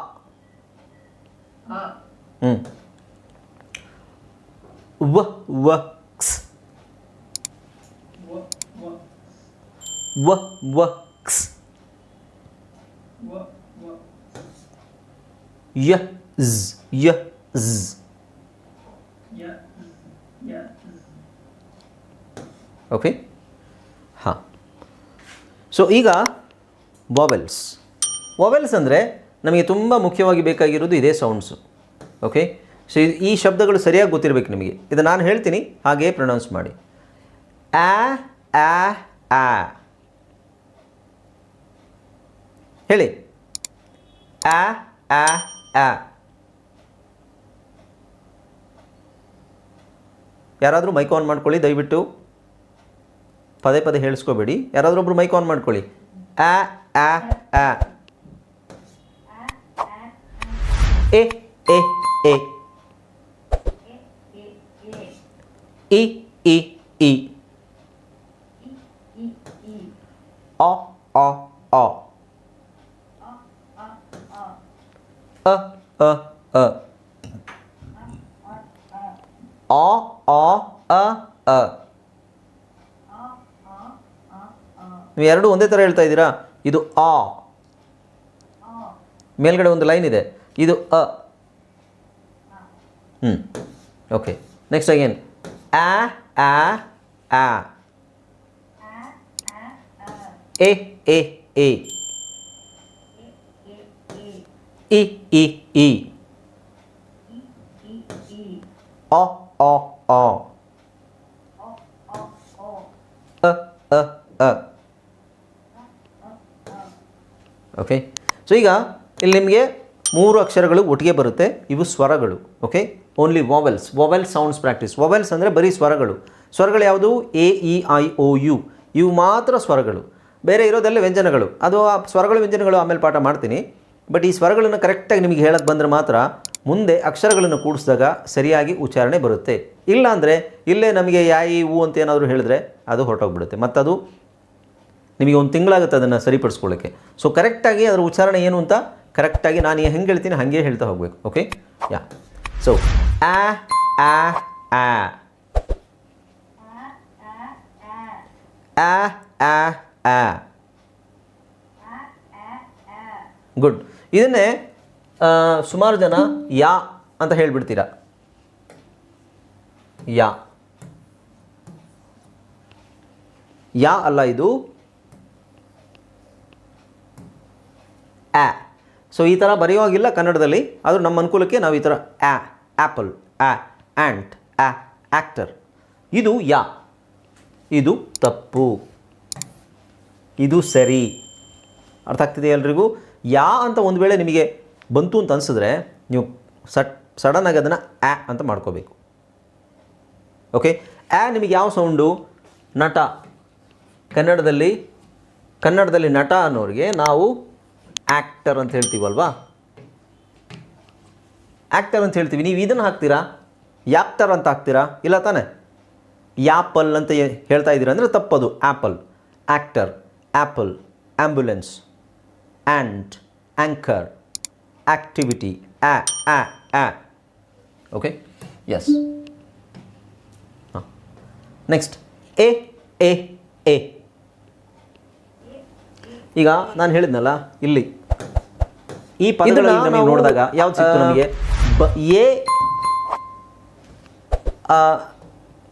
ವ ವ ಕ್ಸ್. ವ ವ ಕ್ಸ್. ಯ ಝ್ ಯ ಝ್. ಓಕೆ, ಹಾಂ. ಸೊ ಈಗ ವಾವೆಲ್ಸ್. ವಾವೆಲ್ಸ್ ಅಂದರೆ ನಮಗೆ ತುಂಬ ಮುಖ್ಯವಾಗಿ ಬೇಕಾಗಿರೋದು ಇದೇ ಸೌಂಡ್ಸು. ಓಕೆ, ಸೊ ಈ ಶಬ್ದಗಳು ಸರಿಯಾಗಿ ಗೊತ್ತಿರಬೇಕು ನಿಮಗೆ. ಇದು ನಾನು ಹೇಳ್ತೀನಿ, ಹಾಗೇ ಪ್ರೊನೌನ್ಸ್ ಮಾಡಿ. ಆ ಆ ಆ ಹೇಳಿ. ಆ ಆ ಆ. ಯಾರಾದರೂ ಮೈಕ್ ಆನ್ ಮಾಡ್ಕೊಳ್ಳಿ ದಯವಿಟ್ಟು, ಪದೇ ಪದೇ ಹೇಳಿಸ್ಕೋಬೇಡಿ. ಯಾರಾದರೂ ಒಬ್ರು ಮೈಕ್ ಆನ್ ಮಾಡ್ಕೊಳ್ಳಿ. ಆ ಆ ಆ. ಎ ಎ ಎ. ಇ ಇ ಇ. ಅ ಅ ಅ. ಅ ಅ ಅ. ಅ ಅ ಅ ಅ. ನೀವು ಎರಡೂ ಒಂದೇ ಥರ ಹೇಳ್ತಾ ಇದ್ದೀರಾ. ಇದು ಆ, ಮೇಲ್ಗಡೆ ಒಂದು ಲೈನ್ ಇದೆ, ಇದು ಅ. Okay, next again. ಆ ಆ ಆ. ಎ ಎ ಎ. ಇ ಇ ಇ. ಅ ಅ ಅ. ಅ ಅ ಅ. ಓಕೆ, ಸೊ ಈಗ ಇಲ್ಲಿ ನಿಮಗೆ 3 ಅಕ್ಷರಗಳು ಒಟ್ಟಿಗೆ ಬರುತ್ತೆ. ಇವು ಸ್ವರಗಳು. Okay, only vowels. Vowel sounds practice. Vowels ಅಂದರೆ ಬರೀ ಸ್ವರಗಳು. ಸ್ವರಗಳು ಯಾವುದು? A E I O U, ಇವು ಮಾತ್ರ ಸ್ವರಗಳು. ಬೇರೆ ಇರೋದೆಲ್ಲ ವ್ಯಂಜನಗಳು. ಅದು ಆ ಸ್ವರಗಳು ವ್ಯಂಜನಗಳು ಆಮೇಲೆ ಪಾಠ ಮಾಡ್ತೀನಿ. ಬಟ್ ಈ ಸ್ವರಗಳನ್ನು ಕರೆಕ್ಟಾಗಿ ನಿಮಗೆ ಹೇಳಕ್ಕೆ ಬಂದರೆ ಮಾತ್ರ ಮುಂದೆ ಅಕ್ಷರಗಳನ್ನು ಕೂಡಿಸಿದಾಗ ಸರಿಯಾಗಿ ಉಚ್ಚಾರಣೆ ಬರುತ್ತೆ. ಇಲ್ಲ ಅಂದರೆ ಇಲ್ಲೇ ನಮಗೆ ಯಾ ಇ ಊ ಅಂತ ಏನಾದರೂ ಹೇಳಿದ್ರೆ ಅದು ಹೊರಟೋಗ್ಬಿಡುತ್ತೆ. ಮತ್ತದು ನಿಮಗೆ ಒಂದು ತಿಂಗಳಾಗುತ್ತೆ ಅದನ್ನು ಸರಿಪಡಿಸ್ಕೊಳ್ಳೋಕ್ಕೆ. ಸೊ ಕರೆಕ್ಟಾಗಿ ಅದರ ಉಚ್ಚಾರಣೆ ಏನು ಅಂತ ಕರೆಕ್ಟಾಗಿ ನಾನು ಹೆಂಗೆ ಹೇಳ್ತೀನಿ ಹಾಗೆ ಹೇಳ್ತಾ ಹೋಗಬೇಕು. ಓಕೆ, ಯಾ. ಸೊ ಆ ಆ ಆ. ಆ ಆ ಆ. ಗುಡ್. ಇದನ್ನೇ ಸುಮಾರು ಜನ ಯಾ ಅಂತ ಹೇಳಿಬಿಡ್ತೀರಾ. ಯಾ ಯಾ ಅಲ್ಲ, ಇದು ಆ. ಸೊ ಈ ಥರ ಬರೆಯುವಾಗಿಲ್ಲ ಕನ್ನಡದಲ್ಲಿ, ಆದರೂ ನಮ್ಮ ಅನುಕೂಲಕ್ಕೆ ನಾವು ಈ ಥರ ಆ, ಆ್ಯಪಲ್, ಆ, ಆ್ಯಂಟ್, ಆ, ಆ್ಯಕ್ಟರ್. ಇದು ಯಾ. ಇದು ತಪ್ಪು, ಇದು ಸರಿ. ಅರ್ಥ ಆಗ್ತಿದೆ ಎಲ್ರಿಗೂ? ಯಾ ಅಂತ ಒಂದು ವೇಳೆ ನಿಮಗೆ ಬಂತು ಅಂತ ಅನಿಸಿದ್ರೆ ನೀವು ಸಡನ್ನಾಗಿ ಅದನ್ನು ಆ ಅಂತ ಮಾಡ್ಕೋಬೇಕು. ಓಕೆ, ಆ ನಿಮಗೆ ಯಾವ ಸೌಂಡು? ನಟ. ಕನ್ನಡದಲ್ಲಿ ನಟ ಅನ್ನೋರಿಗೆ ನಾವು ಆ್ಯಕ್ಟರ್ ಅಂತ ಹೇಳ್ತೀವಲ್ವಾ? ಆ್ಯಕ್ಟರ್ ಅಂತ ಹೇಳ್ತೀವಿ. ನೀವು ಇದನ್ನು ಹಾಕ್ತೀರಾ, ಯಾಕ್ಟರ್ ಅಂತ ಹಾಕ್ತೀರಾ? ಇಲ್ಲ ತಾನೆ? ಯಾಪಲ್ ಅಂತ ಹೇಳ್ತಾ ಇದ್ದೀರಾ ಅಂದರೆ ತಪ್ಪದು. Apple, actor, apple, ambulance, ant, anchor, activity, ಆ ಆ ಆ. Okay, yes. ಹಾಂ, ನೆಕ್ಸ್ಟ್ ಎ ಎ ಎ. ಈಗ ನಾನು ಹೇಳಿದ್ನಲ್ಲ, ಇಲ್ಲಿ ಈ ಪದಗಳು ನಮಗೆ ನೋಡಿದಾಗ ಯಾವ್ದು ಸಿಕ್ತು ನಮಗೆ?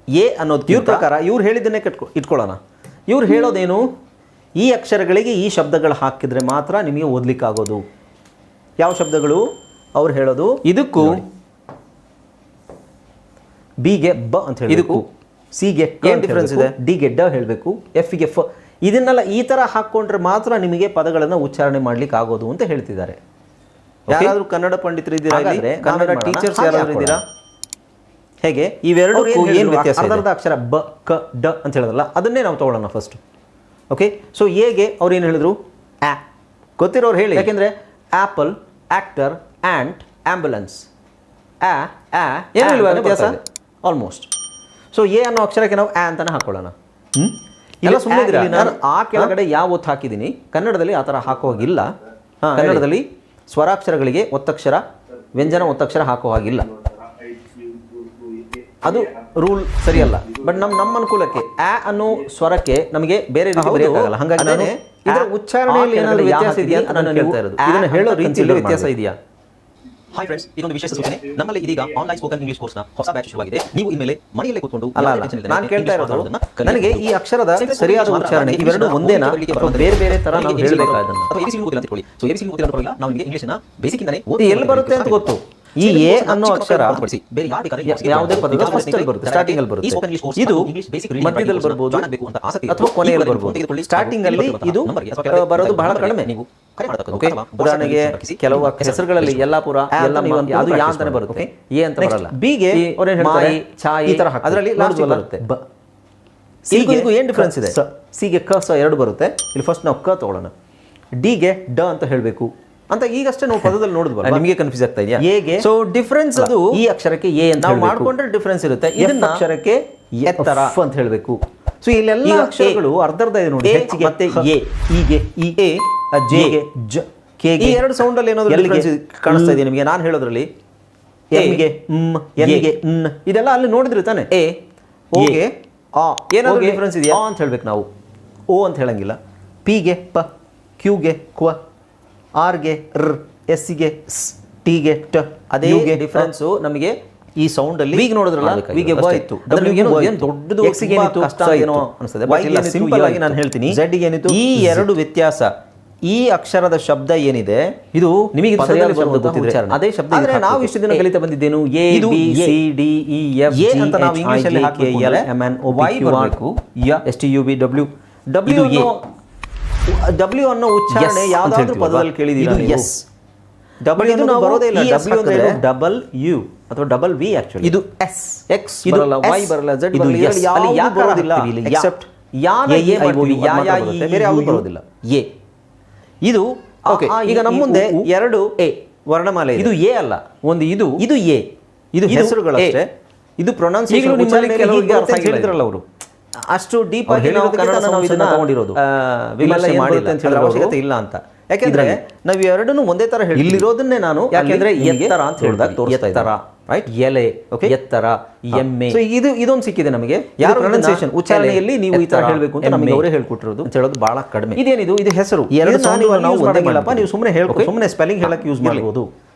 ಎ ಅನ್ನೋದು ಇವ್ರ ಪ್ರಕಾರ ಇವ್ರು ಹೇಳಿದ್ದನ್ನೇ ಇಟ್ಕೊಳ್ಳೋಣ. ಇವ್ರು ಹೇಳೋದೇನು? ಈ ಅಕ್ಷರಗಳಿಗೆ ಈ ಶಬ್ದಗಳು ಹಾಕಿದರೆ ಮಾತ್ರ ನಿಮಗೆ ಓದಲಿಕ್ಕಾಗೋದು. ಯಾವ ಶಬ್ದಗಳು ಅವ್ರು ಹೇಳೋದು? ಇದಕ್ಕೂ ಬಿಗೆ ಬ ಅಂತ ಹೇಳಿ, ಇದಕ್ಕೂ ಸಿಗೆ ಏನು ಡಿಫ್ರೆನ್ಸ್ ಇದೆ? ಡಿಗೆ ಡ ಹೇಳಬೇಕು, ಎಫ್ಗೆ ಫ. ಇದನ್ನೆಲ್ಲ ಈ ಥರ ಹಾಕ್ಕೊಂಡ್ರೆ ಮಾತ್ರ ನಿಮಗೆ ಪದಗಳನ್ನು ಉಚ್ಚಾರಣೆ ಮಾಡ್ಲಿಕ್ಕೆ ಆಗೋದು ಅಂತ ಹೇಳ್ತಿದ್ದಾರೆ. ಯಾರಾದರೂ ಕನ್ನಡ ಪಂಡಿತರು ಇದ್ದೀರಾ? ಕನ್ನಡ ಟೀಚರ್ಸ್ ಯಾರಾದರೂ ಇದ್ದೀರಾ? ಹೇಗೆ ಇವೆರಡು ಏನು ವ್ಯತ್ಯಾಸ? ಅರ್ಧ ಅಕ್ಷರ ಬ ಕ ಡ ಅಂತ ಹೇಳಿದ್ರಲ್ಲ, ಅದನ್ನೇ ನಾವು ತೊಗೊಳ್ಳೋಣ ಫಸ್ಟು. ಓಕೆ, ಸೊ ಎಗೆ ಅವ್ರು ಏನು ಹೇಳಿದ್ರು? ಆ. ಗೊತ್ತಿರೋರು ಹೇಳಿ, ಯಾಕೆಂದರೆ ಆ್ಯಪಲ್, ಆ್ಯಕ್ಟರ್, ಆ್ಯಂಟ್, ಆ್ಯಂಬುಲೆನ್ಸ್, ಆ ಆ ಏನು ವ್ಯತ್ಯಾಸ ಆಲ್ಮೋಸ್ಟ್. ಸೊ ಎ ಅನ್ನೋ ಅಕ್ಷರಕ್ಕೆ ನಾವು ಆ ಅಂತಾನೆ ಹಾಕೊಳ್ಳೋಣ. ಇಲ್ಲ ಸುಮ್ಮನೆ ಇದ್ರಿ, ನಾನು ಆ ಕೆಳಗಡೆ ಯಾವ ಒತ್ತು ಹಾಕಿದ್ದೀನಿ. ಕನ್ನಡದಲ್ಲಿ ಆ ಥರ ಹಾಕುವಾಗಿಲ್ಲ. ಕನ್ನಡದಲ್ಲಿ ಸ್ವರಾಕ್ಷರಗಳಿಗೆ ಒತ್ತಕ್ಷರ, ವ್ಯಂಜನ ಒತ್ತಕ್ಷರ ಹಾಕೋ ಹಾಗಿಲ್ಲ. ಅದು ರೂಲ್ ಸರಿಯಲ್ಲ. ಬಟ್ ನಮ್ಮ ಅನುಕೂಲಕ್ಕೆ ಆ ಅನ್ನೋ ಸ್ವರಕ್ಕೆ ನಮಗೆ ಬೇರೆ ರೀತಿ ಬರೆಯೋಕ್ಕಾಗಲ್ಲ. ಹಾಗಾಗಿ ನಾನು ಇದರ ಉಚ್ಚಾರಣೆಯಲ್ಲಿ ಏನಾದರೂ ವ್ಯತ್ಯಾಸ ಇದೆಯಾ ಅಂತ ನಾನು ಹೇಳ್ತಾ ಇರೋದು. ಇದನ್ನು ಹೇಳೋ ರೀತಿಯಲ್ಲಿ ವ್ಯತ್ಯಾಸ ಇದೆಯಾ? ಹಾಯ್ ಫ್ರೆಂಡ್ಸ್, ಇದೊಂದು ವಿಶೇಷ ಸೂಚನೆ. ನಮ್ಮಲ್ಲಿ ಇದೀಗ ಆನ್ಲೈನ್ ಸ್ಪೋಕನ್ ಇಂಗ್ಲಿಷ್ ಕೋರ್ಸ್ನ ಹೊಸ ಬ್ಯಾಚ್ ಶುರುವಾಗಿದೆ. ನೀವು ಇನ್ಮೇಲೆ ಮನೆಯಲ್ಲೇ ಕೂತ್ಕೊಂಡು ನಾನು ಕೇಳ್ತಾ ಇರೋದು, ನನಗೆ ಈ ಅಕ್ಷರದ ಸರಿಯಾದ ಉಚ್ಚಾರಣೆ ಇವೆರಡು ಒಂದೇನಾ ಅಥವಾ ಬೇರೆ ಬೇರೆ ತರ ನಾವು ಹೇಳಬೇಕಾ ಅದನ್ನ? ಅಥವಾ ಎಬಿಸಿ ಗೊತ್ತಿಲ್ಲ ಅಂತ ಹೇಳಿ. ಸೊ ಎಬಿಸಿ ಗೊತ್ತಿಲ್ಲ ಅಂತ ಹೇಳಿ ನಾವು ನಿಮಗೆ ಇಂಗ್ಲಿಷ್ನ ಬೇಸಿಕ್ ಇಂದಾನೆ ಎಲ್ಲಿ ಬರುತ್ತೆ ಅಂತ ಗೊತ್ತು. ಈ ಎ ಅನ್ನೋ ಅಕ್ಷರ ಬೇರೆ ಯಾವುದೇ ಪದದ ಫಸ್ಟ್ ಅಲ್ಲಿ ಬರುತ್ತೆ, ಸ್ಟಾರ್ಟಿಂಗ್ ಅಲ್ಲಿ ಬರುತ್ತೆ. ಇದು ಮಧ್ಯದಲ್ಲಿ ಬರಬಹುದು ಅಥವಾ ಕೊನೆಯಲ್ಲಿ ಬರಬಹುದು. ಸ್ಟಾರ್ಟಿಂಗ್ ಅಲ್ಲಿ ಇದು ಬರೋದು ಬಹಳ ಕಡಿಮೆ. ನೀವು ಉದಾಹರಣೆಗೆ ಕೆಲವು ಹೆಸರುಗಳಲ್ಲಿ ಯಲ್ಲಾಪುರ ಅದು ಯಾ ಅಂತಾನೆ ಬರುತ್ತೆ, ಎ ಅಂತ ಬರಲ್ಲ. ಬಿಗೆ ಮಾಯಿ ಛಾಯಿ ಈ ತರ ಅದರಲ್ಲಿ ಲಾಸ್ಟ್ ಬರುತ್ತೆ. ಸಿಗೆ ಏನ್ ಡಿಫರೆನ್ಸ್ ಇದೆ? ಸಿಗೆ ಕ ಸ ಎರಡು ಬರುತ್ತೆ. ಇಲ್ಲಿ ಫಸ್ಟ್ ನಾವು ಕ ತಗೊಳ್ಳೋಣ. ಡಿಗೆ ಡ ಅಂತ ಹೇಳಬೇಕು ಅಂತ ಈಗಷ್ಟೇ ನಾವು ಪದದಲ್ಲಿ ನೋಡಿದ್ವಲ್ಲ. ನಿಮಗೆ ಕನ್ಫ್ಯೂಸ್ ಆಗ್ತಾ ಇದೆಯಾ? ಎಗೆ ಸೊ ಡಿಫರೆನ್ಸ್ ಅದು ಈ ಅಕ್ಷರಕ್ಕೆ ಎ ಅಂತ ನಾವು ಮಾಡ್ಕೊಂಡ್ರೆ ಡಿಫರೆನ್ಸ್ ಇರುತ್ತೆ. ಇದನ್ನ ಅಕ್ಷರಕ್ಕೆ ಎತ್ತರ ಅಂತ ಹೇಳಬೇಕು. ಸೊ ಇಲ್ಲೆಲ್ಲ ಅಕ್ಷರಗಳು ಅರ್ಧ ಇದೆ ನೋಡಿ. ಎಚ್ ಮತ್ತೆ ಎ, ಇಗೆ ಇ, ಎ ಜೆ ಗೆ ಜ, ಕೆ ಗೆ ಈ ಎರಡು ಸೌಂಡ್ ಅಲ್ಲಿ ಏನಾದರೂ ಡಿಫರೆನ್ಸ್ ಕಾಣಿಸ್ತಾ ಇದೆ ನಿಮಗೆ? ನಾನು ಹೇಳೋದ್ರಲ್ಲಿ ಎಂ ಗೆ ಮ್, ಎನ್ ಗೆ ನ್ ಇದೆಲ್ಲ ಅಲ್ಲಿ ನೋಡಿದ್ರಿ ತಾನೆ. ಎ ಓ ಗೆ ಆ ಏನಾದರೂ ಡಿಫರೆನ್ಸ್ ಇದೆಯಾ ಅಂತ ಹೇಳ್ಬೇಕು ನಾವು. ಓ ಅಂತ ಹೇಳಂಗಿಲ್ಲ. ಪಿ ಗೆ ಪ, ಕ್ಯೂ ಗೆ ಕ್ವ, ಆರ್ ಗೆ ರ್, ಎಸ್ ಗೆ ಸ್, ಟಿ ಗೆ ಟ. ಅದೇ ಡಿಫರೆನ್ಸ್ ನಮಗೆ ಈ ಸೌಂಡ್ ಅಲ್ಲಿ. ಈಗ ನೋಡಿದ್ರಲ್ಲ, ವಿಗೆ ವ ಇತ್ತು, ಡಬ್ಲ್ಯೂ ಏನು ದೊಡ್ಡದು, ಎಕ್ಸ್ ಗೆ ಏನಿತ್ತು ಕಷ್ಟ ಏನೋ ಅನ್ಸುತ್ತೆ. ವೈ ಗೆ ಸಿಂಪಲ್ ಆಗಿ ನಾನು ಹೇಳ್ತೀನಿ, ಝೆಡ್ ಗೆ ಏನಿತ್ತು. ಈ ಎರಡು ವ್ಯತ್ಯಾಸ. ಈ ಅಕ್ಷರದ ಶಬ್ದ ಏನಿದೆ ಇದು ನಿಮಗೆ ಸರಿಯಾದ ಶಬ್ದ ಗೊತ್ತಿದ್ರೆ ಅದೇ ಶಬ್ದ. ಆದರೆ ನಾವು ಇಷ್ಟು ದಿನ ಕಲಿತಾ ಬಂದಿದ್ದೇನು? A B C D E F G ಅಂತ ನಾವು ಇಂಗ್ಲಿಷ್ ಅಲ್ಲಿ ಹಾಕಬೇಕು. L M N O Y ಬರಬೇಕು. S T U B W. W W ಅನ್ನೋ ಉಚ್ಚಾರಣೆ ಯಾವ್ದಾದ್ರು ಪದದಲ್ಲಿ ಕೇಳಿದೀರಾ ನೀವು? ಎಸ್. ಡಬ್ಲ್ಯೂ ಅನ್ನೋದು ಬರೋದೇ ಇಲ್ಲ. ಡಬ್ಲ್ಯೂ ಅಂದ್ರೆ ಡಬಲ್ ಯು ಅಥವಾ ಡಬಲ್ ವಿ. ಆಕ್ಚುಲಿ ಇದು ಎಸ್, ಎಕ್ಸ್ ಬರಲ್ಲ, ವೈ ಬರಲ್ಲ, ಝೆಡ್ ಬರಲ್ಲ, ಅಲ್ಲಿ ಯಾ ಬರೋದಿಲ್ಲ ಎಕ್ಸೆಪ್ಟ್ ಯಾ ನ ಎ ಬರಬಹುದು, ಯಾ ಯಾ ಈ ಬೇರೆ ಯಾವುದು ಬರೋದಿಲ್ಲ. ಎ ಇದು ಓಕೆ. ಈಗ ನಮ್ಮ ಮುಂದೆ ಎರಡು ಎ ವರ್ಣಮಾಲೆ. ಇದು ಎ ಅಲ್ಲ, ಒಂದು ಇದು ಇದು ಎ. ಇದು ಹೆಸರುಗಳಷ್ಟೇ. ಇದು ಪ್ರೊನೌನ್ಸಿಯೇಷನ್ ಹೇಳಿದ್ರಲ್ಲ ಅವರು, ಅಷ್ಟು ಡೀಪ್ ಆಗಿ ನಾವು ಕನ್ನಡ ನಾವು ಇದನ್ನ ತಗೊಂಡಿರೋದು ವಿಮರ್ಶೆ ಮಾಡಿಲ್ಲ ಅಂತ ಹೇಳೋ ಅವಶ್ಯಕತೆ ಇಲ್ಲ ಅಂತ. ಯಾಕೆಂದ್ರೆ ನಾವು ಎರಡನ್ನೂ ಒಂದೇ ತರ ಹೇಳಿ ಇಲ್ಲಿರೋದನ್ನೇ ನಾನು ಯಾಕೆಂದ್ರೆ ಎತ್ತರ ಅಂತ ಹೇಳಿದಾಗ ತೋರಿಸ್ತಾ ಇದ್ದಾರೆ, ರೈಟ್? ಎಲೆ ಓಕೆ, ಎತ್ತರ, ಎಮ್ಮೆ. ಸೊ ಇದು ಇದೊಂದು ಸಿಕ್ಕಿದೆ ನಮಗೆ. ಯಾರು ಪ್ರೊನೌನ್ಸಿಯೇಷನ್ ಉಚ್ಚಾರಣೆಯಲ್ಲಿ ನೀವು ಈ ತರ ಹೇಳಬೇಕು ಅಂತ ನಮಗೆ ಅವರೇ ಹೇಳ್ಕೊಟ್ಟಿರೋದು ಅಂತ ಹೇಳೋದು ಬಹಳ ಕಡಿಮೆ. ಇದೇನಿದು? ಇದು ಹೆಸರು. ಎರಡು ನಾವು ಒಂದೇ ಮಾಡಲ್ಲಪ್ಪ. ನೀವು ಸುಮ್ಮನೆ ಹೇಳ್ಕೊ, ಸುಮ್ಮನೆ ಸ್ಪೆಲ್ಲಿಂಗ್ ಹೇಳಕ್ ಯೂಸ್ ಮಾಡಬಹುದು.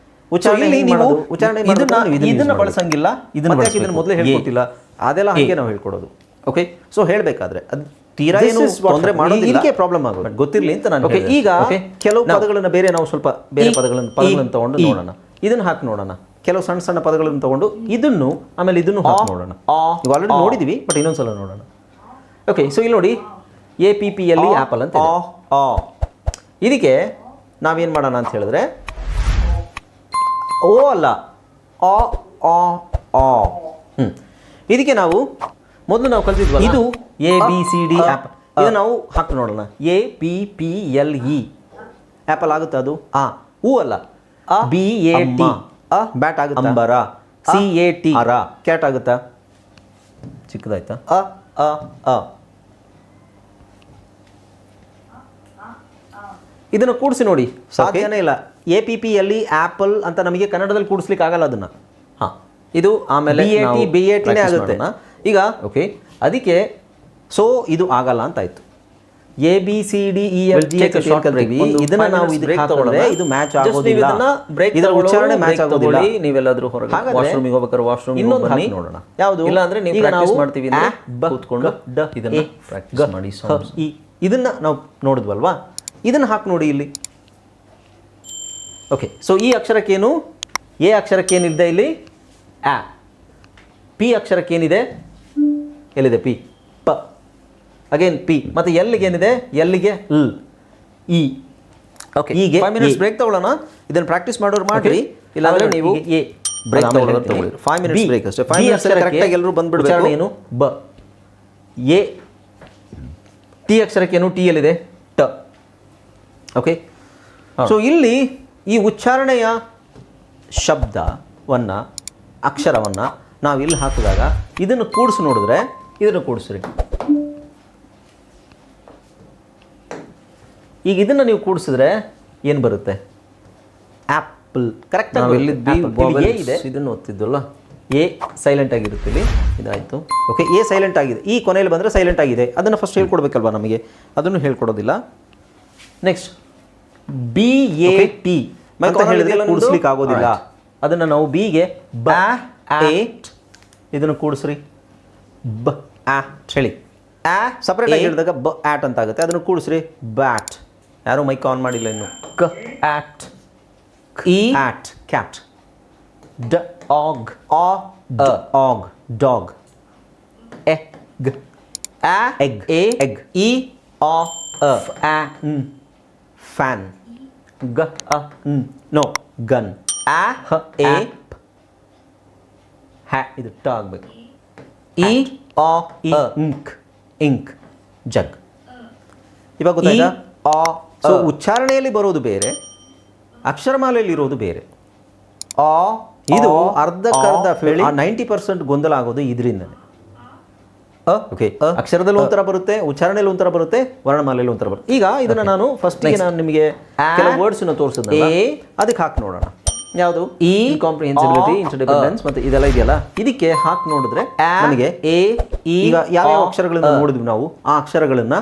ಉಚ್ಚಾರಣೆ ನೀವು ಉಚ್ಚಾರಣೆ ಇದನ್ನ ಬಳಸಂಗಿಲ್ಲ. ಇದನ್ನ ಮೊದಲೇ ಹೇಳ್ಕೊಟ್ಟಿಲ್ಲ. ಅದೆಲ್ಲ ಹಾಗೆ ನಾವು ಹೇಳ್ಕೊಡೋದು. ಓಕೆ. ಸೊ ಹೇಳಬೇಕಾದ್ರೆ ಅದು ತೀರಾ ಏನು ತೊಂದರೆ ಮಾಡೋದಿಲ್ಲ. ಇದಕ್ಕೆ ಪ್ರಾಬ್ಲಮ್ ಆಗೋದು ಗೊತ್ತಿರಲಿ ಅಂತ ನಾನು. ಓಕೆ. ಈಗ ಕೆಲವು ಪದಗಳನ್ನು ಬೇರೆ ನಾವು ಸ್ವಲ್ಪ ಬೇರೆ ಪದಗಳನ್ನು ತಗೊಂಡು ನೋಡೋಣ. ಇದನ್ನ ಹಾಕಿ ನೋಡೋಣ. ಕೆಲವು ಸಣ್ಣ ಸಣ್ಣ ಪದಗಳನ್ನು ತಗೊಂಡು ಇದನ್ನು ಆಮೇಲೆ ಇದನ್ನು ಹಾಕಿ ನೋಡೋಣ. ಈಗ ಆಲ್ರೆಡಿ ನೋಡಿದೀವಿ, ಬಟ್ ಇನ್ನೊಂದ್ಸಲ ನೋಡೋಣ. ಓಕೆ. ಸೊ ಇಲ್ಲಿ ನೋಡಿ, A P P L E apple ಅಂತ. ಇದಕ್ಕೆ ನಾವೇನು ಮಾಡೋಣ ಅಂತ ಹೇಳಿದ್ರೆ ಓ ಅಲ್ಲ, ಆ ಆ ಆ. ಇದಕ್ಕೆ ನಾವು ಮೊದಲು ನಾವು ಕಲ್ತಿದ್ವಲ್ಲ, ಇದು A B C D apple. ಇದು ನಾವು ಹಾಕಿ ನೋಡೋಣ. A P P L E apple ಆಗುತ್ತೆ. ಅದು ಆ. ಹೂ ಅಲ್ಲ, ಬಿ ಎ ಟಿ ಬ್ಯಾಟ್ ಆಗುತ್ತೆ. ಅಂಬರ. ಸಿ ಎ ಟಿ ಅರ ಕ್ಯಾಟ್ ಆಗುತ್ತಾ? ಚಿಕ್ಕದಾಯ್ತಾ? ಅ ಅ ಅ. ಇದನ್ನು ಕೂಡಿಸಿ ನೋಡಿ, ಸಾಧ್ಯನೇ ಇಲ್ಲ. A P P L E apple ಅಂತ ನಮಗೆ ಕನ್ನಡದಲ್ಲಿ ಕೂಡಿಸ್ಲಿಕ್ಕೆ ಆಗಲ್ಲ ಅದನ್ನ. ಹಾ, ಇದು ಆಮೇಲೆ ಬಿ ಎ ಟಿನೇ ಆಗುತ್ತೆ. ಈಗ ಓಕೆ, ಅದಕ್ಕೆ ಸೊ ಇದು ಆಗಲ್ಲ ಅಂತ ಆಯ್ತು. A B C D E F G ಇದನ್ನ ನಾವು ಇದಕ್ಕೆ ಹಾಕಿದ್ರೆ ಇದು ಮ್ಯಾಚ್ ಆಗೋದಿಲ್ಲ. ಇದರ ಉಚ್ಚಾರಣೆ ಮ್ಯಾಚ್ ಆಗೋದಿಲ್ಲ. ನೀವೆಲ್ಲಾದ್ರೂ ಹೊರಗೆ ವಾಶ್ರೂಮಿಗೆ ಹೋಗ್ಬೇಕಾದ್ರೆ ವಾಶ್ರೂಮ್ ಇನ್ನೊಂದು ಹಾಕಿ ನೋಡೋಣ. ಯಾವುದು? ಇಲ್ಲ ಅಂದ್ರೆ ನೀವು ಪ್ರಾಕ್ಟೀಸ್ ಮಾಡ್ತೀವಿ ಕೂತ್ಕೊಂಡು ಡ ಇದನ್ನ ಪ್ರಾಕ್ಟೀಸ್ ಮಾಡಿ. ಇದನ್ನ ನಾವು ನೋಡಿದ್ವಲ್ವಾ? ಇದನ್ನ ಹಾಕಿ ನೋಡಿ ಇಲ್ಲಿ. ಓಕೆ. ಸೊ ಈ ಅಕ್ಷರಕ್ಕೇನು? ಎ ಅಕ್ಷರಕ್ಕೇನಿದೆ ಇಲ್ಲಿ? ಆ. ಪಿ ಅಕ್ಷರಕ್ಕೇನಿದೆ? ಎಲ್ಲಿದೆ? ಪಿ. ಪ. Again P. ಮತ್ತೆ ಎಲ್ಲಿಗೆ ಏನಿದೆ? ಎಲ್ಲಿಗೆ ಲ್, ಇ. ಓಕೆ. ಈಗ 5 ಮಿನಿಟ್ಸ್ ಬ್ರೇಕ್ ತಗೊಳ್ಳೋಣ. ಇದನ್ನು ಪ್ರಾಕ್ಟೀಸ್ ಮಾಡೋರು ಮಾಡ್ರಿ. ಇಲ್ಲಾಂದ್ರೆ ನೀವು ಎ ಬ್ರೇಕ್ ತಗೊಳ್ಳಿ. 5 ಮಿನಿಟ್ಸ್ ಬ್ರೇಕ್ ಅಷ್ಟೇ. 5 ಮಿನಿಟ್ಸ್ ಕರೆಕ್ಟ್ ಆಗಿ ಎಲ್ಲರೂ ಬಂದ್ಬಿಡ್ಬೇಕು. ಏನು? ಬ. ಎ. ಟಿ ಅಕ್ಷರಕ್ಕೇನು? ಟಿ ಎಲ್ಲಿದೆ? ಟ. ಓಕೆ. ಸೊ ಇಲ್ಲಿ ಈ ಉಚ್ಚಾರಣೆಯ ಶಬ್ದವನ್ನು, ಅಕ್ಷರವನ್ನು ನಾವು ಇಲ್ಲಿ ಹಾಕಿದಾಗ ಇದನ್ನು ಕೂಡಿಸಿ ನೋಡಿದ್ರೆ, ಇದನ್ನು ಕೂಡಿಸ್ರಿ. ಈಗ ಇದನ್ನು ನೀವು ಕೂಡಿಸಿದ್ರೆ ಏನು ಬರುತ್ತೆ? ಆ್ಯಪಲ್. ಕರೆಕ್ಟ್ ಆಗಿ ಇದೆ. ಇದನ್ನು ಓದ್ತಿದ್ವಲ್ಲ, ಎ ಸೈಲೆಂಟ್ ಆಗಿರುತ್ತೆ ಇಲ್ಲಿ. ಇದಾಯಿತು. ಓಕೆ. ಎ ಸೈಲೆಂಟ್ ಆಗಿದೆ. ಈ ಕೊನೆಯಲ್ಲಿ ಬಂದರೆ ಸೈಲೆಂಟ್ ಆಗಿದೆ. ಅದನ್ನು ಫಸ್ಟ್ ಹೇಳ್ಕೊಡ್ಬೇಕಲ್ವಾ ನಮಗೆ? ಅದನ್ನು ಹೇಳ್ಕೊಡೋದಿಲ್ಲ. ನೆಕ್ಸ್ಟ್ ಬಿ ಎ ಟಿ ಅಂತ ಹೇಳಿದ್ರೆ ಕೂಡಿಸ್ಲಿಕ್ಕೆ ಆಗೋದಿಲ್ಲ. ಅದನ್ನು ನಾವು ಬಿಗೆ ಬ್ಯಾಟ್, ಇದನ್ನು ಕೂಡಿಸ್ರಿ ಬ ಆಟ್ ಹೇಳಿ. ಸಪ್ರೇಟಾಗಿ ಹೇಳಿದಾಗ ಬ ಆಟ್ ಅಂತ ಆಗುತ್ತೆ. ಅದನ್ನು ಕೂಡಿಸ್ರಿ ಬ್ಯಾಟ್. ಯಾರು ಮೈಕ್ ಆನ್ ಮಾಡಿಲ್ಲ ಇನ್ನು. ಕ ಆಟ್, ಇ ಆಟ್ ಕ್ಯಾಟ್, ಡ ಆಗ್ ಆಗ್ dog, egg egg egg, E fan, ಗ ನೋ ಗನ್, ಇದು ಟ ಆಗಬೇಕು. ಇಂಕ್ ಇಂಕ್ ಜಗ್. ಇವಾಗ ಗೊತ್ತಾಯ್ತಾ? ಸೊ ಉಚ್ಚಾರಣೆಯಲ್ಲಿ ಬರೋದು ಬೇರೆ, ಅಕ್ಷರಮಾಲೆಯಲ್ಲಿ ಇರೋದು ಬೇರೆ. ಇದು ಅರ್ಧಕ್ಕರ್ಧ 90% ಗೊಂದಲ ಆಗೋದು ಇದರಿಂದನೇ. ಓಕೆ, ಅಕ್ಷರದಲ್ಲಿ ಒಂಥರ ಬರುತ್ತೆ, ಉಚ್ಚಾರಣೆಯಲ್ಲಿ ಒಂಥರ ಬರುತ್ತೆ, ವರ್ಣಮಾಲೆಯಲ್ಲಿ ಒಂಥರ ಬರುತ್ತೆ. ಈಗ ಇದನ್ನ ನಾನು ಫಸ್ಟಿಗೆ ನಾನು ನಿಮಗೆ ಕೆಲವು ವರ್ಡ್ಸ್ನ ತೋರಿಸಿದ್ದೆ, ಅದಕ್ಕೆ ಹಾಕಿ ನೋಡೋಣ. ಯಾವುದು? ಕಾಂಪ್ರಿಹೆನ್ಸಿಬಿಲಿಟಿ, ಇಂಟರ್ಡಿಪೆಂಡೆನ್ಸ್ ಮತ್ತೆ ಇದೆಲ್ಲ ಇದೆಯಲ್ಲ, ಇದಕ್ಕೆ ಹಾಕಿ ನೋಡಿದ್ರೆ ನನಗೆ ಈಗ ಯಾವ್ಯಾವ ಅಕ್ಷರಗಳನ್ನ ನೋಡಿದ್ವಿ ನಾವು, ಆ ಅಕ್ಷರಗಳನ್ನ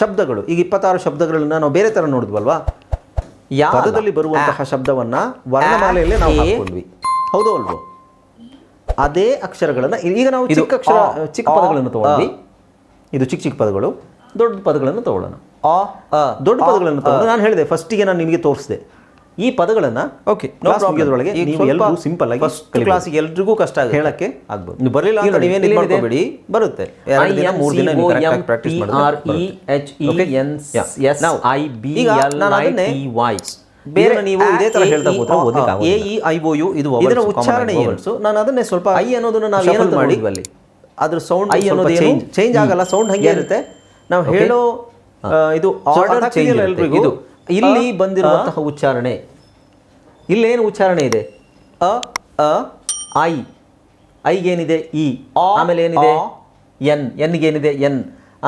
ಶಬ್ದಗಳು, ಈಗ 26 ಶಬ್ದಗಳನ್ನ ನಾವು ಬೇರೆ ತರ ನೋಡಿದ್ವಲ್ವಾ. ಪದದಲ್ಲಿ ಬರುವಂತಹ ಶಬ್ದವನ್ನ ವರ್ಣಮಾಲೆಯಲ್ಲೇ ನಾವು ಹಾಕೊಂಡ್ವಿ, ಹೌದು ಅಲ್ವೋ? ಅದೇ ಅಕ್ಷರಗಳನ್ನ ಈಗ ನಾವು ಚಿಕ್ಕ ಪದಗಳನ್ನು ತಗೊಂಡ್ವಿ. ಇದು ಚಿಕ್ಕ ಚಿಕ್ಕ ಪದಗಳು. ದೊಡ್ಡ ಪದಗಳನ್ನು ತಗೊಳ್ಳೋಣ. ದೊಡ್ಡ ಪದಗಳನ್ನು ತಗೊಂಡು ನಾನು ಹೇಳಿದೆ ಫಸ್ಟಿಗೆ, ನಾನು ನಿಮಗೆ ತೋರಿಸಿದೆ ಈ ಪದಗಳನ್ನು. ಓಕೆ, ಮುಗಿಯೋದ್ರೊಳಗೆ ನೀವು ಎಲ್ಲರೂ ಸಿಂಪಲ್ ಆಗಿ ಫಸ್ಟ್ ಕ್ಲಾಸಿಗೆ ಎಲ್ರಿಗೂ ಕಷ್ಟ ಆಗುತ್ತೆ ಹೇಳಕ್ಕೆ ಆಗ್ಬೋದು. ನೀವು ಬರಲಿಲ್ಲ ಅಂತ ನೀವೇನು ಮಾಡ್ಕೋಬೇಡಿ, ಬರುತ್ತೆ. 2 ದಿನ 3 ದಿನ ನೀವು ಕರೆಕ್ಟಾಗಿ ಪ್ರಾಕ್ಟೀಸ್ ಮಾಡಿದ್ರೆ. ಬೇರೆ ನೀವು ಇದೇ ತರ ಹೇಳ್ತಾ ಹೋದ್ರೆ ಓದಲಿಕ್ಕೆ ಆಗೋದಿಲ್ಲ. A E I O U ಇದು ಇದರ ಉಚ್ಚಾರಣೆ ಏನು? ನಾನು ಅದನ್ನೇ ಸ್ವಲ್ಪ ಐ ಅನ್ನೋದನ್ನ ನಾವು ಏನಂತ ಮಾಡಿದ್ವಿ ಅಲ್ಲಿ, ಅದ್ರ ಸೌಂಡ್ ಐ ಅನ್ನೋದು ಚೇಂಜ್ ಆಗಲ್ಲ, ಸೌಂಡ್ ಹಂಗೆ ಇರುತ್ತೆ. ನಾವು ಹೇಳೋ ಇದು ಆರ್ಡರ್ ಚೇಂಜ್ ಎಲ್ರಿಗೂ. ಇದು ಇಲ್ಲಿ ಬಂದಿರುವಂತಹ ಉಚ್ಚಾರಣೆ, ಇಲ್ಲೇನು ಉಚ್ಚಾರಣೆ ಇದೆ? ಐ, ಐಗೇನಿದೆ ಇ, ಆಮೇಲೆ ಏನಿದೆ ಎನ್, ಎನ್ಗೇನಿದೆ ಎನ್,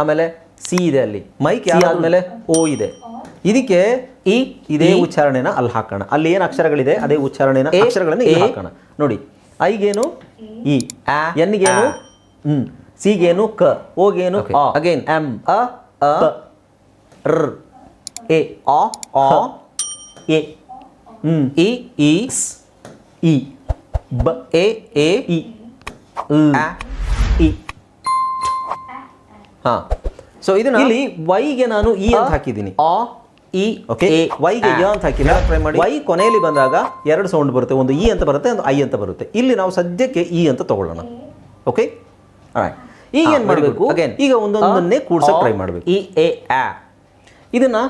ಆಮೇಲೆ ಸಿ ಇದೆ ಅಲ್ಲಿ, ಮೈಕ್ ಆದ್ಮೇಲೆ ಓ ಇದೆ. ಇದಕ್ಕೆ ಈ ಇದೇ ಉಚ್ಚಾರಣೆನ ಅಲ್ಲಿ ಹಾಕೋಣ. ಅಲ್ಲಿ ಏನು ಅಕ್ಷರಗಳಿದೆ ಅದೇ ಉಚ್ಚಾರಣೆನ ಅಕ್ಷರಗಳನ್ನ ಇಲ್ಲಿ ಹಾಕೋಣ. ನೋಡಿ, ಐಗೇನು ಇ, ಎನ್ಗೇನು ಸಿಗೇನು ಕ, ಓಗೇನು ಅಗೇನ್ ಎಂ, ರ್, ಎ, ಎ, ಇ, ಇ, ಇ, ಬ, ಎ, ಇ, ಇ. ಹಾ, ಸೊ ಇದನ್ನ ಇಲ್ಲಿ ವೈಗೆ ನಾನು ಇ ಅಂತ ಹಾಕಿದ್ದೀನಿ. ಇ, ಓಕೆ, ವೈಗೆ ಯ ಅಂತ ಹಾಕಿಲ್ಲ. ಟ್ರೈ ಮಾಡಿ. ವೈ ಕೊನೆಯಲ್ಲಿ ಬಂದಾಗ 2 ಸೌಂಡ್ ಬರುತ್ತೆ, ಒಂದು ಇ ಅಂತ ಬರುತ್ತೆ, ಒಂದು ಐ ಅಂತ ಬರುತ್ತೆ. ಇಲ್ಲಿ ನಾವು ಸದ್ಯಕ್ಕೆ ಇ ಅಂತ ತಗೊಳ್ಳೋಣ. ಓಕೆ, ಈಗ ಏನು ಮಾಡಬೇಕು? ಅಗೇನ್ ಈಗ ಒಂದೊಂದನ್ನೇ ಕೂಡ್ಸಕ್ಕೆ ಟ್ರೈ ಮಾಡಬೇಕು. ಇ, ಎ, ಆ. ಇದನ್ನ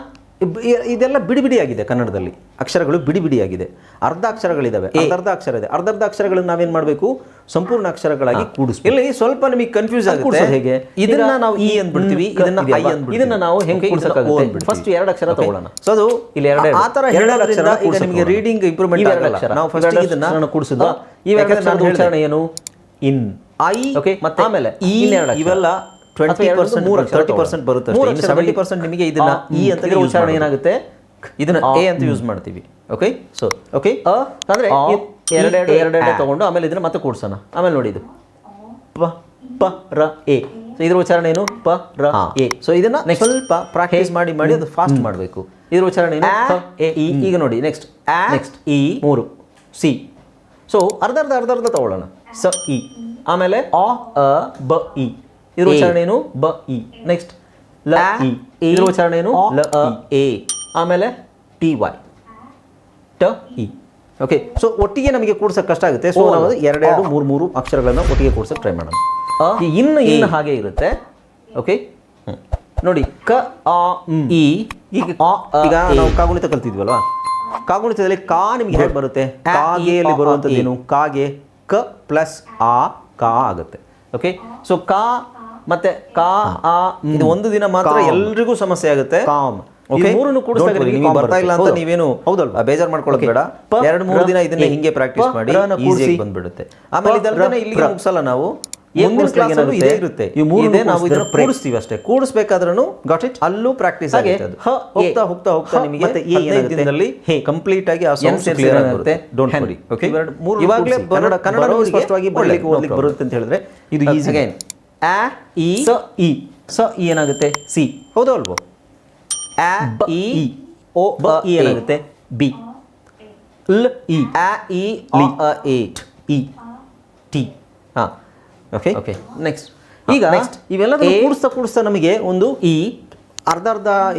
ಇದೆಲ್ಲ ಬಿಡಿ ಬಿಡಿಯಾಗಿದೆ ಕನ್ನಡದಲ್ಲಿ, ಅಕ್ಷರಗಳು ಬಿಡಿ ಬಿಡಿಯಾಗಿದೆ. ಅರ್ಧ ಅಕ್ಷರಗಳಿದಾವೆ, ಅರ್ಧ ಅಕ್ಷರ ಇದೆ. ಅರ್ಧ ಅಕ್ಷರಗಳನ್ನ ನಾವೇನ್ ಮಾಡಬೇಕು? ಸಂಪೂರ್ಣ ಅಕ್ಷರಗಳಾಗಿ ಕೂಡಿಸ್ಬೇಕು. ಇಲ್ಲಿ ಸ್ವಲ್ಪ ನಿಮಗೆ ಕನ್ಫ್ಯೂಸ್ ಆಗುತ್ತೆ. ಹೇಗೆ? ಇದನ್ನ ನಾವು ಇ ಅಂದ್ಬಿಡ್ತೀವಿ, ಇದನ್ನ ಐ ಅಂದ್ಬಿಡ್ತೀವಿ. ಇದನ್ನ ನಾವು ಹೆಂಗೆ ಕೂಡಿಸಕ್ಕಾಗುತ್ತೆ? ಫಸ್ಟ್ 2 ಅಕ್ಷರ ತಗೊಳ್ಳೋಣ. ಸೊ ಅದು ಇಲ್ಲಿ ಆ ತರ 2 ಅಕ್ಷರ ಈಗ ನಿಮಗೆ ರೀಡಿಂಗ್ ಇಂಪ್ರೂವ್ಮೆಂಟ್ ಆಗಲ್ಲ. ನಾವು ಫಸ್ಟ್ ಇದನ್ನ ಕೂಡಿಸಿದ್ವಾ? ಇವೆರಡರ ಉಚ್ಚಾರಣೆ ಏನು? ಇನ್, ಐ, ಓಕೆ, ಮತ್ತೆ ಆಮೇಲೆ ಈ, ಇವೆಲ್ಲ 20%, 30% ಬರುತ್ತೆ. 70% ನಿಮಗೆ ಇದನ್ನ ಇ ಅಂತ ಉಚ್ಚಾರಣೆ ಏನಾಗುತ್ತೆ? ಇದನ್ನ ಎ ಅಂತ ಯೂಸ್ ಮಾಡ್ತೀವಿ. ಓಕೆ, ಸೊ ಓಕೆ, ಅಂದ್ರೆ ಎರಡೆರಡು ತಗೊಂಡು ಆಮೇಲೆ ಇದನ್ನ ಮತ್ತೆ ಕೂಡ್ಸೋಣ. ಆಮೇಲೆ ನೋಡಿ, ಇದು ಪ, ಪ, ರ, ಎ. ಸೊ ಇದ್ರ ಉಚ್ಚಾರಣೆ ಏನು? ಪ, ರ, ಎ. ಸೊ ಇದನ್ನ ಸ್ವಲ್ಪ ಪ್ರಾಕ್ಟೀಸ್ ಮಾಡಿ ಅದು ಫಾಸ್ಟ್ ಮಾಡಬೇಕು. ಇದ್ರ ಉಚ್ಚಾರಣೆ ಏನು? ಪ, ಎ, ಇ. ಈಗ ನೋಡಿ, ನೆಕ್ಸ್ಟ್ ಇ, 3, ಸಿ. ಸೊ ಅರ್ಧ ತಗೊಳ್ಳೋಣ. ಸ, ಇ, ಆಮೇಲೆ ಅ, ಬ, ಇ. ಇದ್ರ ಉಚ್ಚಾರಣೆ ಏನು? ಬ, ಇ. ನೆಕ್ಸ್ಟ್ ಲ, ಇ. ಇದ್ರ ಉಚ್ಚಾರಣೆ ಏನು? ಲ, ಎ. ಆಮೇಲೆ ಟಿ, ವೈ, ಟ, ಇ. ಓಕೆ, ಸೊ ಒಟ್ಟಿಗೆ ನಮಗೆ ಕೂಡ್ಸಕ್ಕೆ ಕಷ್ಟ ಆಗುತ್ತೆ. ಸೊ ನಾವು 2, 3 ಅಕ್ಷರಗಳನ್ನ ಒಟ್ಟಿಗೆ ಕೂಡ್ಸಕ್ಕೆ ಟ್ರೈ ಮಾಡೋಣ. ಇನ್ನು ಹಾಗೆ ಇರುತ್ತೆ. ಓಕೆ, ನೋಡಿ, ಕ, ಆ, ಇ. ಈಗ ನಾವು ಕಾಗುಣಿತ ಕಲ್ತಿದ್ವಲ್ವಾ? ಕಾಗುಣಿತದಲ್ಲಿ ಕಾ ನಿಮ್ಗೆ ಹೇಗೆ ಬರುತ್ತೆ? ಕಾಗೆಯಲ್ಲಿ ಬರುವಂಥದ್ದು ಏನು? ಕಾಗೆ ಕ ಪ್ಲಸ್ ಆ, ಕಾ ಆಗುತ್ತೆ. ಓಕೆ, ಸೊ ಕಾ ಮತ್ತೆ ಕಾ, ಆ. ಇದು ಒಂದು ದಿನ ಮಾತ್ರ ಎಲ್ರಿಗೂ ಸಮಸ್ಯೆ ಆಗುತ್ತೆ. ಕಾಮ್. ಓಕೆ, ಮೂರನ್ನು ಕೂಡಿಸಿದಾಗ ನಿಮಗೆ ಬರ್ತಾ ಇಲ್ಲ ಅಂತ ನೀವೇನು ಹೌದಲ್ಲ ಬೇಜಾರು ಮಾಡ್ಕೊಳ್ಳೋದು ಬೇಡ. 2-3 ದಿನ ಇದನ್ನ ಹಿಂಗೆ ಪ್ರಾಕ್ಟೀಸ್ ಮಾಡಿ ಈಸಿಯಾಗಿ ಬಂದ್ಬಿಡುತ್ತೆ. ಆಮೇಲೆ ಇದನ್ನ ಇಲ್ಲಿಗೆ ಮುಗಿಸಲ್ಲ ನಾವು. ಮುಂದಿನ ಕ್ಲಾಸಲ್ಲೂ ಇದೇ ಇರುತ್ತೆ. ಇದೇ ನಾವು ಇದನ್ನ ಕೂಡಿಸ್ತೀವಿ ಅಷ್ಟೇ. ಕೂಡಿಸಬೇಕಾದ್ರೂ ಗಾಟ್ ಇಟ್, ಅಲ್ಲೂ ಪ್ರಾಕ್ಟೀಸ್ ಆಗುತ್ತೆ. ಹೋಗ್ತಾ ಹೋಗ್ತಾ ಹೋಗ್ತಾ ನಿಮಗೆ ಮತ್ತೆ ಈ 15 ದಿನದಲ್ಲಿ ಕಂಪ್ಲೀಟ್ ಆಗಿ ಆ ಸೌಂಡ್ಸ್ ಕ್ಲಿಯರ್ ಆಗುತ್ತೆ. Don't worry. ಓಕೆ, ಇವಾಗಲೇ ಕನ್ನಡ ಸ್ಪಷ್ಟವಾಗಿ ಬರಲಿಕ್ಕೆ ಓದಲಿಕ್ಕೆ ಬರುತ್ತೆ ಅಂತ ಹೇಳಿದ್ರೆ ಇದು ಈಸಿ. ಅಗೇನ್ ಆ, ಇ, ಸ, ಇ. ಸ, ಇ ಏನಾಗುತ್ತೆ? ಸಿ. ಹೌದೋ ಅಲ್ವೋ? ಆ, ಇ, ಓ, ಬ, ಇ ಏನಾಗುತ್ತೆ? ಬಿ. ಲ್ ಇ a e ಲಿ a e ಇ ಟಿ. ಹಾಂ, ಓಕೆ ಓಕೆ ನೆಕ್ಸ್ಟ್ ಈಗ ನೆಕ್ಸ್ಟ್ ಇವೆಲ್ಲದನ್ನು ಕೂಡಿಸ್ತಾ ನಮಗೆ ಒಂದು ಇ ಅರ್ಧ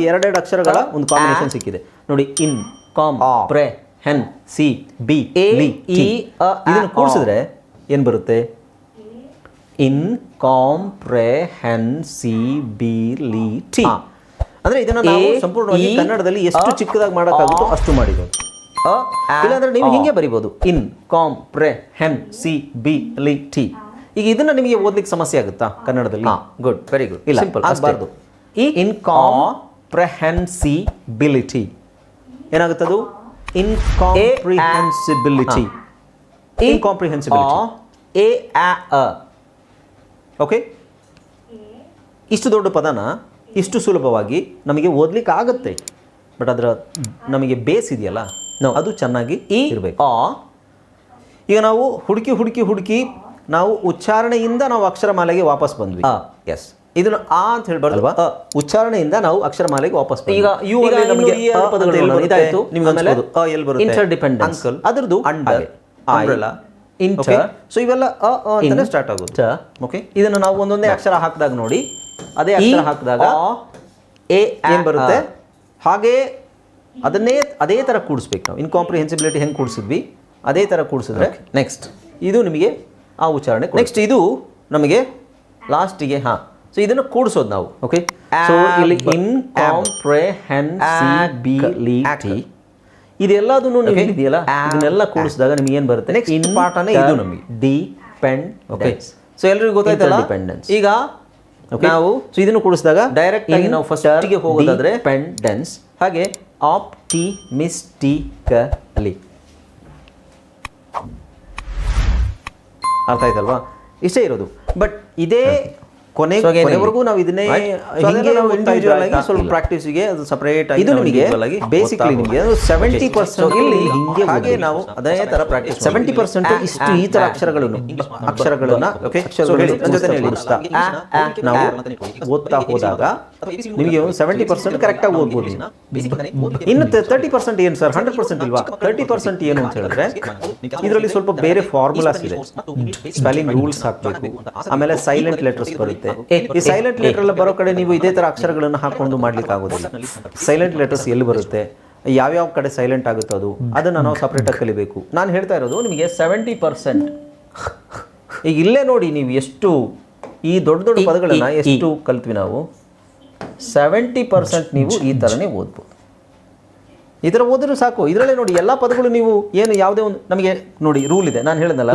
ಎರಡೆರಡು ಅಕ್ಷರಗಳ ಒಂದು ಕಾಂಬಿನೇಷನ್ ಸಿಕ್ಕಿದೆ ನೋಡಿ. ಇನ್ ಕಾಮ್ ಪ್ರೆ ಹೆನ್ ಸಿ ಬಿ ಲಿ ಟಿ. ಇದನ್ನು ಕೂಡಿಸಿದ್ರೆ ಏನು ಬರುತ್ತೆ? ಇನ್ ಕಾಮ್ ಪ್ರೆ ಹೆನ್ ಸಿ ಬಿ ಲಿ ಟಿ. ಅಂದರೆ ಇದನ್ನು ನಾವು ಸಂಪೂರ್ಣವಾಗಿ ಕನ್ನಡದಲ್ಲಿ ಎಷ್ಟು ಚಿಕ್ಕದಾಗಿ ಮಾಡೋಕ್ಕಾಗುತ್ತೋ ಅಷ್ಟು ಮಾಡಿರೋದು. ಇಲ್ಲಾಂದ್ರೆ ನೀವು ಹಿಂಗೆ ಬರಿಬೋದು, ಇನ್ ಕಾಮ್ ಪ್ರೆ ಹೆನ್ ಸಿ ಬಿ ಲಿ ಟಿ. ಈಗ ಇದನ್ನ ನಿಮಗೆ ಓದ್ಲಿಕ್ಕೆ ಸಮಸ್ಯೆ ಆಗುತ್ತಾ ಕನ್ನಡದಲ್ಲಿ? Good, very good. ಇಲ್ಲ, ಸಿಂಪಲ್ ಆಗಬಾರ್ದು. ಇನ್ಕಾಂಪ್ರೆಹೆನ್ಸಿಬಿಲಿಟಿ ಏನಾಗುತ್ತದು? ಇನ್ಕಾಂಪ್ರಿಹೆನ್ಸಿಬಿಲಿಟಿ. ಇನ್ಕಾಂಪ್ರಿಹೆನ್ಸಿಬಿಲಿಟಿ. ಓಕೆ, ಇಷ್ಟು ದೊಡ್ಡ ಪದನ ಇಷ್ಟು ಸುಲಭವಾಗಿ ನಮಗೆ ಓದ್ಲಿಕ್ಕೆ ಆಗುತ್ತೆ, ಬಟ್ ಅದರ ನಮಗೆ ಬೇಸ್ ಇದೆಯಲ್ಲ ಅದು ಚೆನ್ನಾಗಿ ಇರಬೇಕು. ಈಗ ನಾವು ಹುಡುಕಿ ನಾವು ಉಚ್ಚಾರಣೆಯಿಂದ ನಾವು ಅಕ್ಷರಮಾಲೆಗೆ ವಾಪಸ್ ಬಂದ್ವಿ. ಎಸ್, ಇದನ್ನು ಅಂತ ಹೇಳ್ಬಾರ್ದಲ್ವಾ? ಉಚ್ಚಾರಣೆಯಿಂದ ನಾವು ಅಕ್ಷರಮಾಲೆಗೆ ವಾಪಸ್ ಬಂದ್ವಿ. ಈಗ ನಮಗೆ ಇದಾಯ್ತು, ನಿಮ್ಗೆ ಎಲ್ಲಿ ಬರುತ್ತೆ? ಇಂಟರ್ಡಿಪೆಂಡೆನ್ಸ್, ಅಂಕಲ್, ಅದರದ್ದು ಅಂಡರ್, ಅಂಬ್ರೆಲಾ, ಇಂಟರ್. ಸೊ ಇವೆಲ್ಲ ಅಂತಾನೆ ಸ್ಟಾರ್ಟ್ ಆಗುತ್ತೆ. ಓಕೆ, ಇದನ್ನು ನಾವು ಒಂದೊಂದೇ ಅಕ್ಷರ ಹಾಕಿದಾಗ ನೋಡಿ, ಅದೇ ಅಕ್ಷರ ಹಾಕಿದಾಗ ಏನು ಬರುತ್ತೆ, ಹಾಗೆ ಅದೇ ಥರ ಕೂಡಿಸ್ಬೇಕು ನಾವು. ಇನ್ಕಾಂಪ್ರಿಹೆನ್ಸಿಬಿಲಿಟಿ ಹೆಂಗೆ ಕೂಡಿಸಿದ್ವಿ ಅದೇ ಥರ ಕೂಡಿಸಿದ್ರೆ ನೆಕ್ಸ್ಟ್ ಇದು ನಿಮಗೆ ಆ ಉಚ್ಚಾರಣೆ. ನೆಕ್ಸ್ಟ್ ಇದು ನಮಗೆ ಲಾಸ್ಟಿಗೆ ಸೊ ಇದನ್ನು ಕೂಡಿಸೋದು ನಾವು. ಓಕೆ, ಸೊ ಇಲ್ಲಿ ಇನ್ಕಾಂಪ್ರಿಹೆನ್ಸಿಬಿಲಿಟಿ ಇದೆಲ್ಲದನ್ನು ನೀವು ಹೇಳಿದೆಯಲ್ಲ, ಇದನ್ನೆಲ್ಲ ಕೂಡಿಸಿದಾಗ ನಿಮ್ಗೆ ಏನು ಬರುತ್ತೆ? ನೆಕ್ಸ್ಟ್ ಪಾಠನೇ ಇದು ನಮಗೆ ಡಿಪೆಂಡ್. ಓಕೆ, ಸೊ ಎಲ್ರಿಗೂ ಗೊತ್ತಾಯ್ತಲ್ಲ ಡಿಪೆಂಡೆನ್ಸ್. ಈಗ ನಾವು ಸೊ ಇದನ್ನು ಕೂಡಿಸಿದಾಗ ಡೈರೆಕ್ಟ್ ಆಗಿ ನಾವು ಫಸ್ಟಿಗೆ ಹೋಗೋದಾದ್ರೆ ಡಿಪೆಂಡೆನ್ಸ್, ಹಾಗೆ ಆಪ್ಟಿಮಿಸ್ಟಿಕಲಿ. ಅರ್ಥ ಆಯ್ತಲ್ವಾ? ಇಷ್ಟೇ ಇರೋದು. ಬಟ್ ಇದೇ ಕೊನೆವರೆಗೂ ನಾವು ಇದನ್ನೇ ಇಂಡಿವಿಜುವಲ್ ಆಗಿ ಸ್ವಲ್ಪ ಪ್ರಾಕ್ಟೀಸಿಗೆ ಅದು ಸಪರೇಟ್ ಆಗಿ ಇದು ನಿಮಗೆ ಬೇಸಿಕಲಿ ನಿಮಗೆ 70% ಇಲ್ಲಿ ಹಿಂಗೆ ಹಾಗೆ ನಾವು ಅದೇ ತರ ಪ್ರಾಕ್ಟೀಸ್ 70% ಇಷ್ಟು ಈ ತರ ಅಕ್ಷರಗಳನ್ನ ನಾವು ಓದ್ತಾ ಹೋದಾಗ ನಿಮಗೆ 70% ಕರೆಕ್ಟಾಗಿ ಓದ್ಬೋದು. ಇನ್ನು 30% ಏನು ಸರ್? 100% ಇಲ್ವಾ? 30% ಏನು ಅಂತ ಹೇಳಿದ್ರೆ ಇದರಲ್ಲಿ ಸ್ವಲ್ಪ ಬೇರೆ ಫಾರ್ಮುಲಾಸ್ ಇದೆ. ಸ್ಪೆಲ್ಲಿಂಗ್ ರೂಲ್ಸ್ ಹಾಕಬೇಕು, ಆಮೇಲೆ ಸೈಲೆಂಟ್ ಲೆಟರ್ಸ್ ಬರುತ್ತೆ. ಈ ಸೈಲೆಂಟ್ ಲೆಟರ್ ಎಲ್ಲ ಬರೋ ಕಡೆ ನೀವು ಇದೇ ತರ ಅಕ್ಷರಗಳನ್ನು ಹಾಕೊಂಡು ಮಾಡ್ಲಿಕ್ಕೆ ಆಗೋದಿಲ್ಲ. ಸೈಲೆಂಟ್ ಲೆಟರ್ಸ್ ಎಲ್ಲಿ ಬರುತ್ತೆ, ಯಾವ್ಯಾವ ಕಡೆ ಸೈಲೆಂಟ್ ಆಗುತ್ತೋ ಅದನ್ನ ನಾವು ಸಪ್ರೇಟಾಗಿ ಕಲಿಬೇಕು. ನಾನು ಹೇಳ್ತಾ ಇರೋದು ನಿಮಗೆ 70%. ಈಗ ಇಲ್ಲೇ ನೋಡಿ, ನೀವು ಎಷ್ಟು ಈ ದೊಡ್ಡ ದೊಡ್ಡ ಪದಗಳನ್ನ ಎಷ್ಟು ಕಲ್ತ್ವಿ ನಾವು. 70% ನೀವು ಈ ಥರನೇ ಓದ್ಬೋದು. ಈ ಥರ ಓದಿದ್ರು ಸಾಕು. ಇದರಲ್ಲೇ ನೋಡಿ ಎಲ್ಲ ಪದಗಳು ನೀವು ಏನು ಯಾವುದೇ ಒಂದು ನಮಗೆ ನೋಡಿ ರೂಲ್ ಇದೆ. ನಾನು ಹೇಳಿದ್ನಲ್ಲ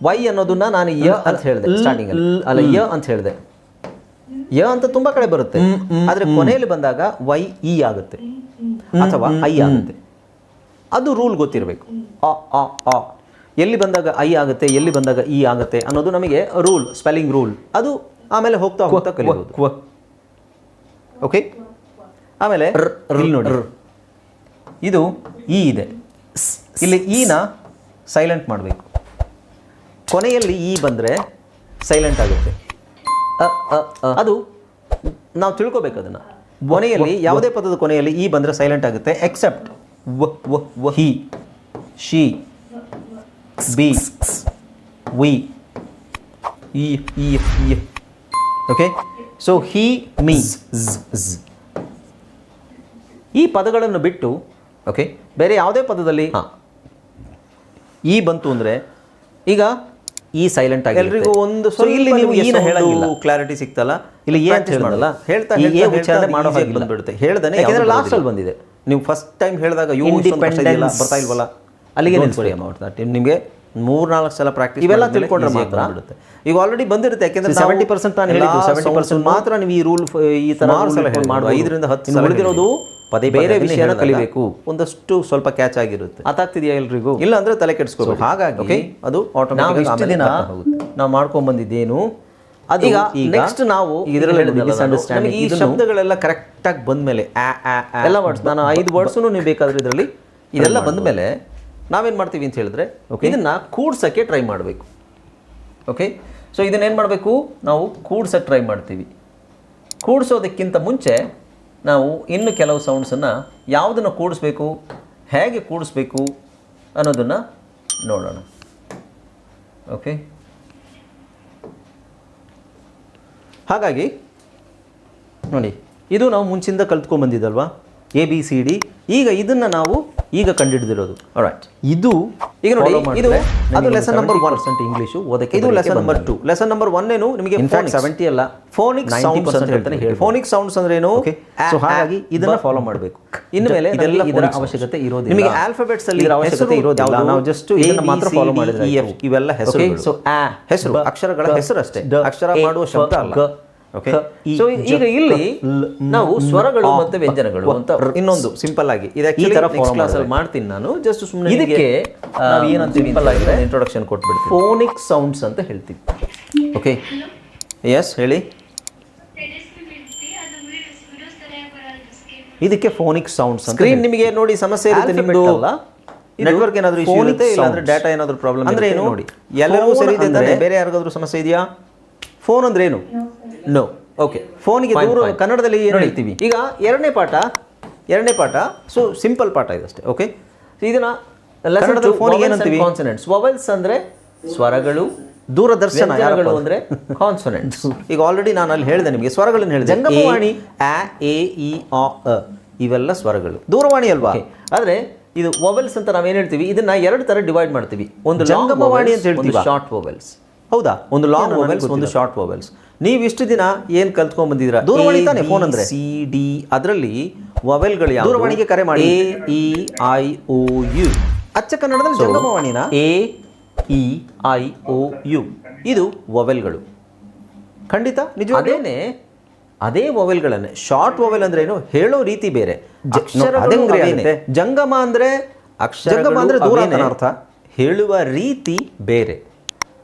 ವೈ ಅನ್ನೋದನ್ನ ನಾನು ಯ ಅಂತ ಹೇಳಿದೆ ಸ್ಟಾರ್ಟಿಂಗ್ ಅಲ್ಲಿ, ಅಲ್ಲ ಯ ಅಂತ ಹೇಳಿದೆ. ಯ ಅಂತ ತುಂಬಾ ಕಡೆ ಬರುತ್ತೆ, ಆದರೆ ಕೊನೆಯಲ್ಲಿ ಬಂದಾಗ ವೈ ಇ ಆಗುತ್ತೆ ಅಥವಾ ಐ ಆಗುತ್ತೆ. ಅದು ರೂಲ್ ಗೊತ್ತಿರಬೇಕು. ಎಲ್ಲಿ ಬಂದಾಗ ಐ ಆಗುತ್ತೆ, ಎಲ್ಲಿ ಬಂದಾಗ ಇ ಆಗುತ್ತೆ ಅನ್ನೋದು ನಮಗೆ ರೂಲ್, ಸ್ಪೆಲ್ಲಿಂಗ್ ರೂಲ್. ಅದು ಆಮೇಲೆ ಹೋಗ್ತಾ ಕಲಿಬಹುದು. ಓಕೆ, ಆಮೇಲೆ ಇಲ್ಲಿ ನೋಡಿ, ಇದು ಇ ಇದೆ, ಇಲ್ಲಿ ಇನ ಸೈಲೆಂಟ್ ಮಾಡಬೇಕು. ಕೊನೆಯಲ್ಲಿ ಇ ಬಂದರೆ ಸೈಲೆಂಟ್ ಆಗುತ್ತೆ. ಅದು ನಾವು ತಿಳ್ಕೊಬೇಕು ಅದನ್ನು. ಕೊನೆಯಲ್ಲಿ ಯಾವುದೇ ಪದದ ಕೊನೆಯಲ್ಲಿ ಇ ಬಂದರೆ ಸೈಲೆಂಟ್ ಆಗುತ್ತೆ, except he, she, be, we, E. Okay, so he, me, ಈ ಪದಗಳನ್ನು ಬಿಟ್ಟು ಓಕೆ ಬೇರೆ ಯಾವುದೇ ಪದದಲ್ಲಿ ಇ ಬಂತು ಅಂದರೆ ಈಗ ಈ ಸೈಲೆಂಟ್ ಆಗಿ ಎಲ್ರಿಗೂ ಒಂದು ಇಲ್ಲಿ ನೀವು ಏನು ಹೇಳಂಗಿಲ್ಲ, ಕ್ಲಾರಿಟಿ ಸಿಗ್ತಲ್ಲ. ಇಲ್ಲಿ ಏನು ಅಂತ ಹೇಳಲ್ಲ, ಹೇಳ್ತಾ ಉಚ್ಚಾರಣೆ ಮಾಡೋ ಹಾಗೆ ಬಂದ್ಬಿಡುತ್ತೆ. ಹೇಳ್ದಾನೆ ಯಾಕಂದ್ರೆ ಲಾಸ್ಟ್ ಅಲ್ಲಿ ಬಂದಿದೆ. ನೀವು ಫಸ್ಟ್ ಟೈಮ್ ಹೇಳಿದಾಗ ಇಂಡಿಪೆಂಡೆನ್ಸ್ ಬರ್ತಾ ಇಲ್ವಲ್ಲ, ಅಲ್ಲಿಗೆ ನಿಲ್ಸ್ಕೊಳ್ಳಿ. ನಿಮಗೆ 3-4 ಸಲ ಪ್ರಾಕ್ಟೀಸ್ ಇವೆಲ್ಲ ತಿಳ್ಕೊಂಡ್ರೆ ಮಾತ್ರ ಬಿಡುತ್ತೆ. ಈಗ ಆಲ್ರೆಡಿ ಬಂದಿರುತ್ತೆ, ಯಾಕೆಂದ್ರೆ 70% ನಾನು ಹೇಳಿದ್ದು 70% ಮಾತ್ರ ನೀವು ಈ ರೂಲ್ ಈ ತರ ಮಾಡುವ. 5-10 ಉಳಿದಿರೋದು ಬೇರೆ ವಿಷಯನ ಕಲಿಬೇಕು. ಒಂದಷ್ಟು ಸ್ವಲ್ಪ ಕ್ಯಾಚ್ ಆಗಿರುತ್ತೆ. ಅದಾಗ್ತಿದೆಯಾ ಎಲ್ರಿಗೂ? ಇಲ್ಲ ಅಂದ್ರೆ ತಲೆ ಕೆಡಿಸ್ಕೋಬೇಕು. ಹಾಗಾಗಿ ಅದು ಆಟೋಮ್ಯಾಟಿಕ್ ನಾವು ಮಾಡ್ಕೊಂಡ್ ಬಂದಿದ್ದೇನು ಅದು. ಈಗ ನೆಕ್ಸ್ಟ್ ನಾವು ಇದರಲ್ಲಿ ಈ ಶಬ್ದಗಳೆಲ್ಲ ಕರೆಕ್ಟಾಗಿ ಬಂದ್ಮೇಲೆ ಎಲ್ಲ ವರ್ಡ್ಸ್, ನಾನು 5 ವರ್ಡ್ಸನ್ನು ನೀವು ಬೇಕಾದ್ರೆ ಇದರಲ್ಲಿ ಇದೆಲ್ಲ ಬಂದಮೇಲೆ ನಾವೇನು ಮಾಡ್ತೀವಿ ಅಂತ ಹೇಳಿದ್ರೆ ಇದನ್ನು ಕೂಡ್ಸೋಕ್ಕೆ ಟ್ರೈ ಮಾಡಬೇಕು. ಓಕೆ, ಸೊ ಇದನ್ನೇನು ಮಾಡಬೇಕು ನಾವು ಕೂಡ್ಸೋಕ್ಕೆ ಟ್ರೈ ಮಾಡ್ತೀವಿ. ಕೂಡ್ಸೋದಕ್ಕಿಂತ ಮುಂಚೆ ನಾವು ಇನ್ನು ಕೆಲವು ಸೌಂಡ್ಸನ್ನು ಯಾವುದನ್ನು ಕೂಡಿಸ್ಬೇಕು, ಹೇಗೆ ಕೂಡಿಸ್ಬೇಕು ಅನ್ನೋದನ್ನು ನೋಡೋಣ. ಓಕೆ, ಹಾಗಾಗಿ ನೋಡಿ, ಇದು ನಾವು ಮುಂಚಿಂದ ಕಲ್ತ್ಕೊಂಡ್ಬಂದಿದ್ದಲ್ವಾ ABCD. ಈಗ ಇದನ್ನು ನಾವು ಈಗ ಕಂಡುಹಿಡಿದಿರೋದು. ರೈಟ್, ಇದು ಈಗ ನೋಡಿ, ಇದು ಅದು ಲೆಸನ್ ನಂಬರ್ 1 ಇಂಗ್ಲೀಷು ಓದಕ್ಕೆ. ಇದು ಲೆಸನ್ ನಂಬರ್ 2. ಲೆಸನ್ ನಂಬರ್ 1 ಏನು ನಿಮಗೆ 70 ಅಲ್ಲ, ಫೋನಿಕ್ ಸೌಂಡ್ಸ್ ಅಂತ ಹೇಳ್ತಾನೆ. ಫೋನಿಕ್ ಸೌಂಡ್ಸ್ ಅಂದ್ರೆ ಏನು? ಸೊ ಹಾಗಾಗಿ ಇದನ್ನ ಫಾಲೋ ಮಾಡಬೇಕು. ಇನ್ಮೇಲೆ ಇದರ ಅವಶ್ಯಕತೆ ಇರೋದಿಲ್ಲ, ನಿಮಗೆ ಆಲ್ಫಾಬೆಟ್ಸ್ ಅಲ್ಲಿ ಇದರ ಅವಶ್ಯಕತೆ ಇರೋದಿಲ್ಲ. ನಾವು ಜಸ್ಟ್ ಇದನ್ನ ಮಾತ್ರ ಫಾಲೋ ಮಾಡಿದ್ರೆ ಇವೆಲ್ಲ ಹೆಸರು. ಸೊ ಹೆಸರು ಅಕ್ಷರಗಳ ಹೆಸರು ಅಷ್ಟೇ, ಅಕ್ಷರ ಮಾಡುವ ಶಬ್ದ ಅಲ್ಲ. ಓಕೆ, ಸೊ ಈಗ ಇಲ್ಲಿ ನಾವು ಸ್ವರಗಳು ಮತ್ತೆ ವ್ಯಂಜನಗಳು ಅಂತ ಇನ್ನೊಂದು ಸಿಂಪಲ್ ಆಗಿ ಈ ತರ ಕ್ಲಾಸ್ ಅಲ್ಲಿ ಮಾಡ್ತೀನಿ ನಾನು. ಜಸ್ಟ್ ಸುಮ್ಮನೆ ಇದಕ್ಕೆ ನಾವು ಏನಂತೀವಿ ಸಿಂಪಲ್ ಆಗಿ ಇಂಟ್ರೊಡಕ್ಷನ್ ಕೊಟ್ಬಿಡ್ತೀವಿ. ಫೋನಿಕ್ ಸೌಂಡ್ಸ್ ಅಂತ ಹೇಳ್ತೀವಿ. ಓಕೆ, ಎಸ್ ಹೇಳಿ. ಇದಕ್ಕೆ ಫೋನಿಕ್ ಸೌಂಡ್ಸ್. ಸ್ಕ್ರೀನ್ ನಿಮಗೆ ನೋಡಿ ಸಮಸ್ಯೆ ಇರುತ್ತೆ ನಿಮ್ಮದು, ನೆಟ್ವರ್ಕ್ ಏನಾದರೂ ಇಶ್ಯೂ ಇರುತ್ತೆ, ಇಲ್ಲಾಂದ್ರೆ ಡಾಟಾ ಏನಾದರೂ ಪ್ರಾಬ್ಲಮ್ ಅಂದ್ರೆ ಏನು ನೋಡಿ, ಎಲ್ಲರಿಗೂ ಸರಿ ಇದೆ ಅಂದ್ರೆ ಬೇರೆ ಯಾರಿಗಾದ್ರೂ ಸಮಸ್ಯೆ ಇದೆಯಾ? ಫೋನ್ ಅಂದ್ರೆ ಏನು? ನೋ. ಓಕೆ, ಫೋನಿಗೆ ದೂರ ಕನ್ನಡದಲ್ಲಿ ಏನು ಹೇಳ್ತೀವಿ? ಈಗ ಎರಡನೇ ಪಾಠ ಸೊ ಸಿಂಪಲ್ ಪಾಠ ಇದಷ್ಟೇ. ಓಕೆ, ಇದನ್ನ ಕನ್ನಡದಲ್ಲಿ ಫೋನಿಗೆ ಏನಂತೀವಿ? ಕಾನ್ಸನೆಂಟ್ಸ್. ವೊವೆಲ್ಸ್ ಅಂದ್ರೆ ಸ್ವರಗಳು, ದೂರದರ್ಶನಗಳು ಅಂದ್ರೆ ಕಾನ್ಸನೆಂಟ್ಸ್. ಈಗ ಆಲ್ರೆಡಿ ನಾನು ಅಲ್ಲಿ ಹೇಳಿದೆ ನಿಮಗೆ ಸ್ವರಗಳನ್ನು ಹೇಳಿದೆ. ಜಂಗಮವಾಣಿ A, A, E, A, E ಇವೆಲ್ಲ ಸ್ವರಗಳು. ದೂರವಾಣಿ ಅಲ್ವಾ? ಆದ್ರೆ ಇದು ವೊವೆಲ್ಸ್ ಅಂತ ನಾವೇನು ಹೇಳ್ತೀವಿ, ಇದನ್ನ ಎರಡು ತರ ಡಿವೈಡ್ ಮಾಡ್ತೀವಿ. ಒಂದು ಜಂಗಮವಾಣಿ ಅಂತ ಹೇಳ್ತೀವಿ, ಶಾರ್ಟ್ ವೊವೆಲ್ಸ್. ಹೌದಾ? ಒಂದು ಲಾಂಗ್ ವೊವೆಲ್ಸ್, ಒಂದು ಶಾರ್ಟ್ ವೊವೆಲ್ಸ್. ನೀವು ಇಷ್ಟು ದಿನ ಏನು ಕಲ್ತ್ಕೊಂಡ್ ಬಂದಿದ್ದೀರಾ? ದೂರವಾಣಿ ತಾನೆ ಫೋನ್ ಅಂದ್ರೆ CD. ಅದರಲ್ಲಿ ವೊವೆಲ್ಗಳು ಯಾವುದು? ದೂರವಾಣಿಗೆ ಕರೆ ಮಾಡಿ AEIOU. ಅಚ್ಚ ಕನ್ನಡದಲ್ಲಿ ಜಂಗಮವಾಣಿನ AEIOU. ಇದು ವೊವೆಲ್ಗಳು. ಖಂಡಿತ ನಿಜ. ಅದೇ ವೊವೆಲ್ಗಳನ್ನೇ ಶಾರ್ಟ್ ವೊವೆಲ್ ಅಂದ್ರೆ ಏನು? ಹೇಳೋ ರೀತಿ ಬೇರೆ. ಜಂಗಮ ಅಂದ್ರೆ ಜಂಗಮ ಅಂದ್ರೆ ದೂರ ಅಂತ ಅರ್ಥ, ಹೇಳುವ ರೀತಿ ಬೇರೆ.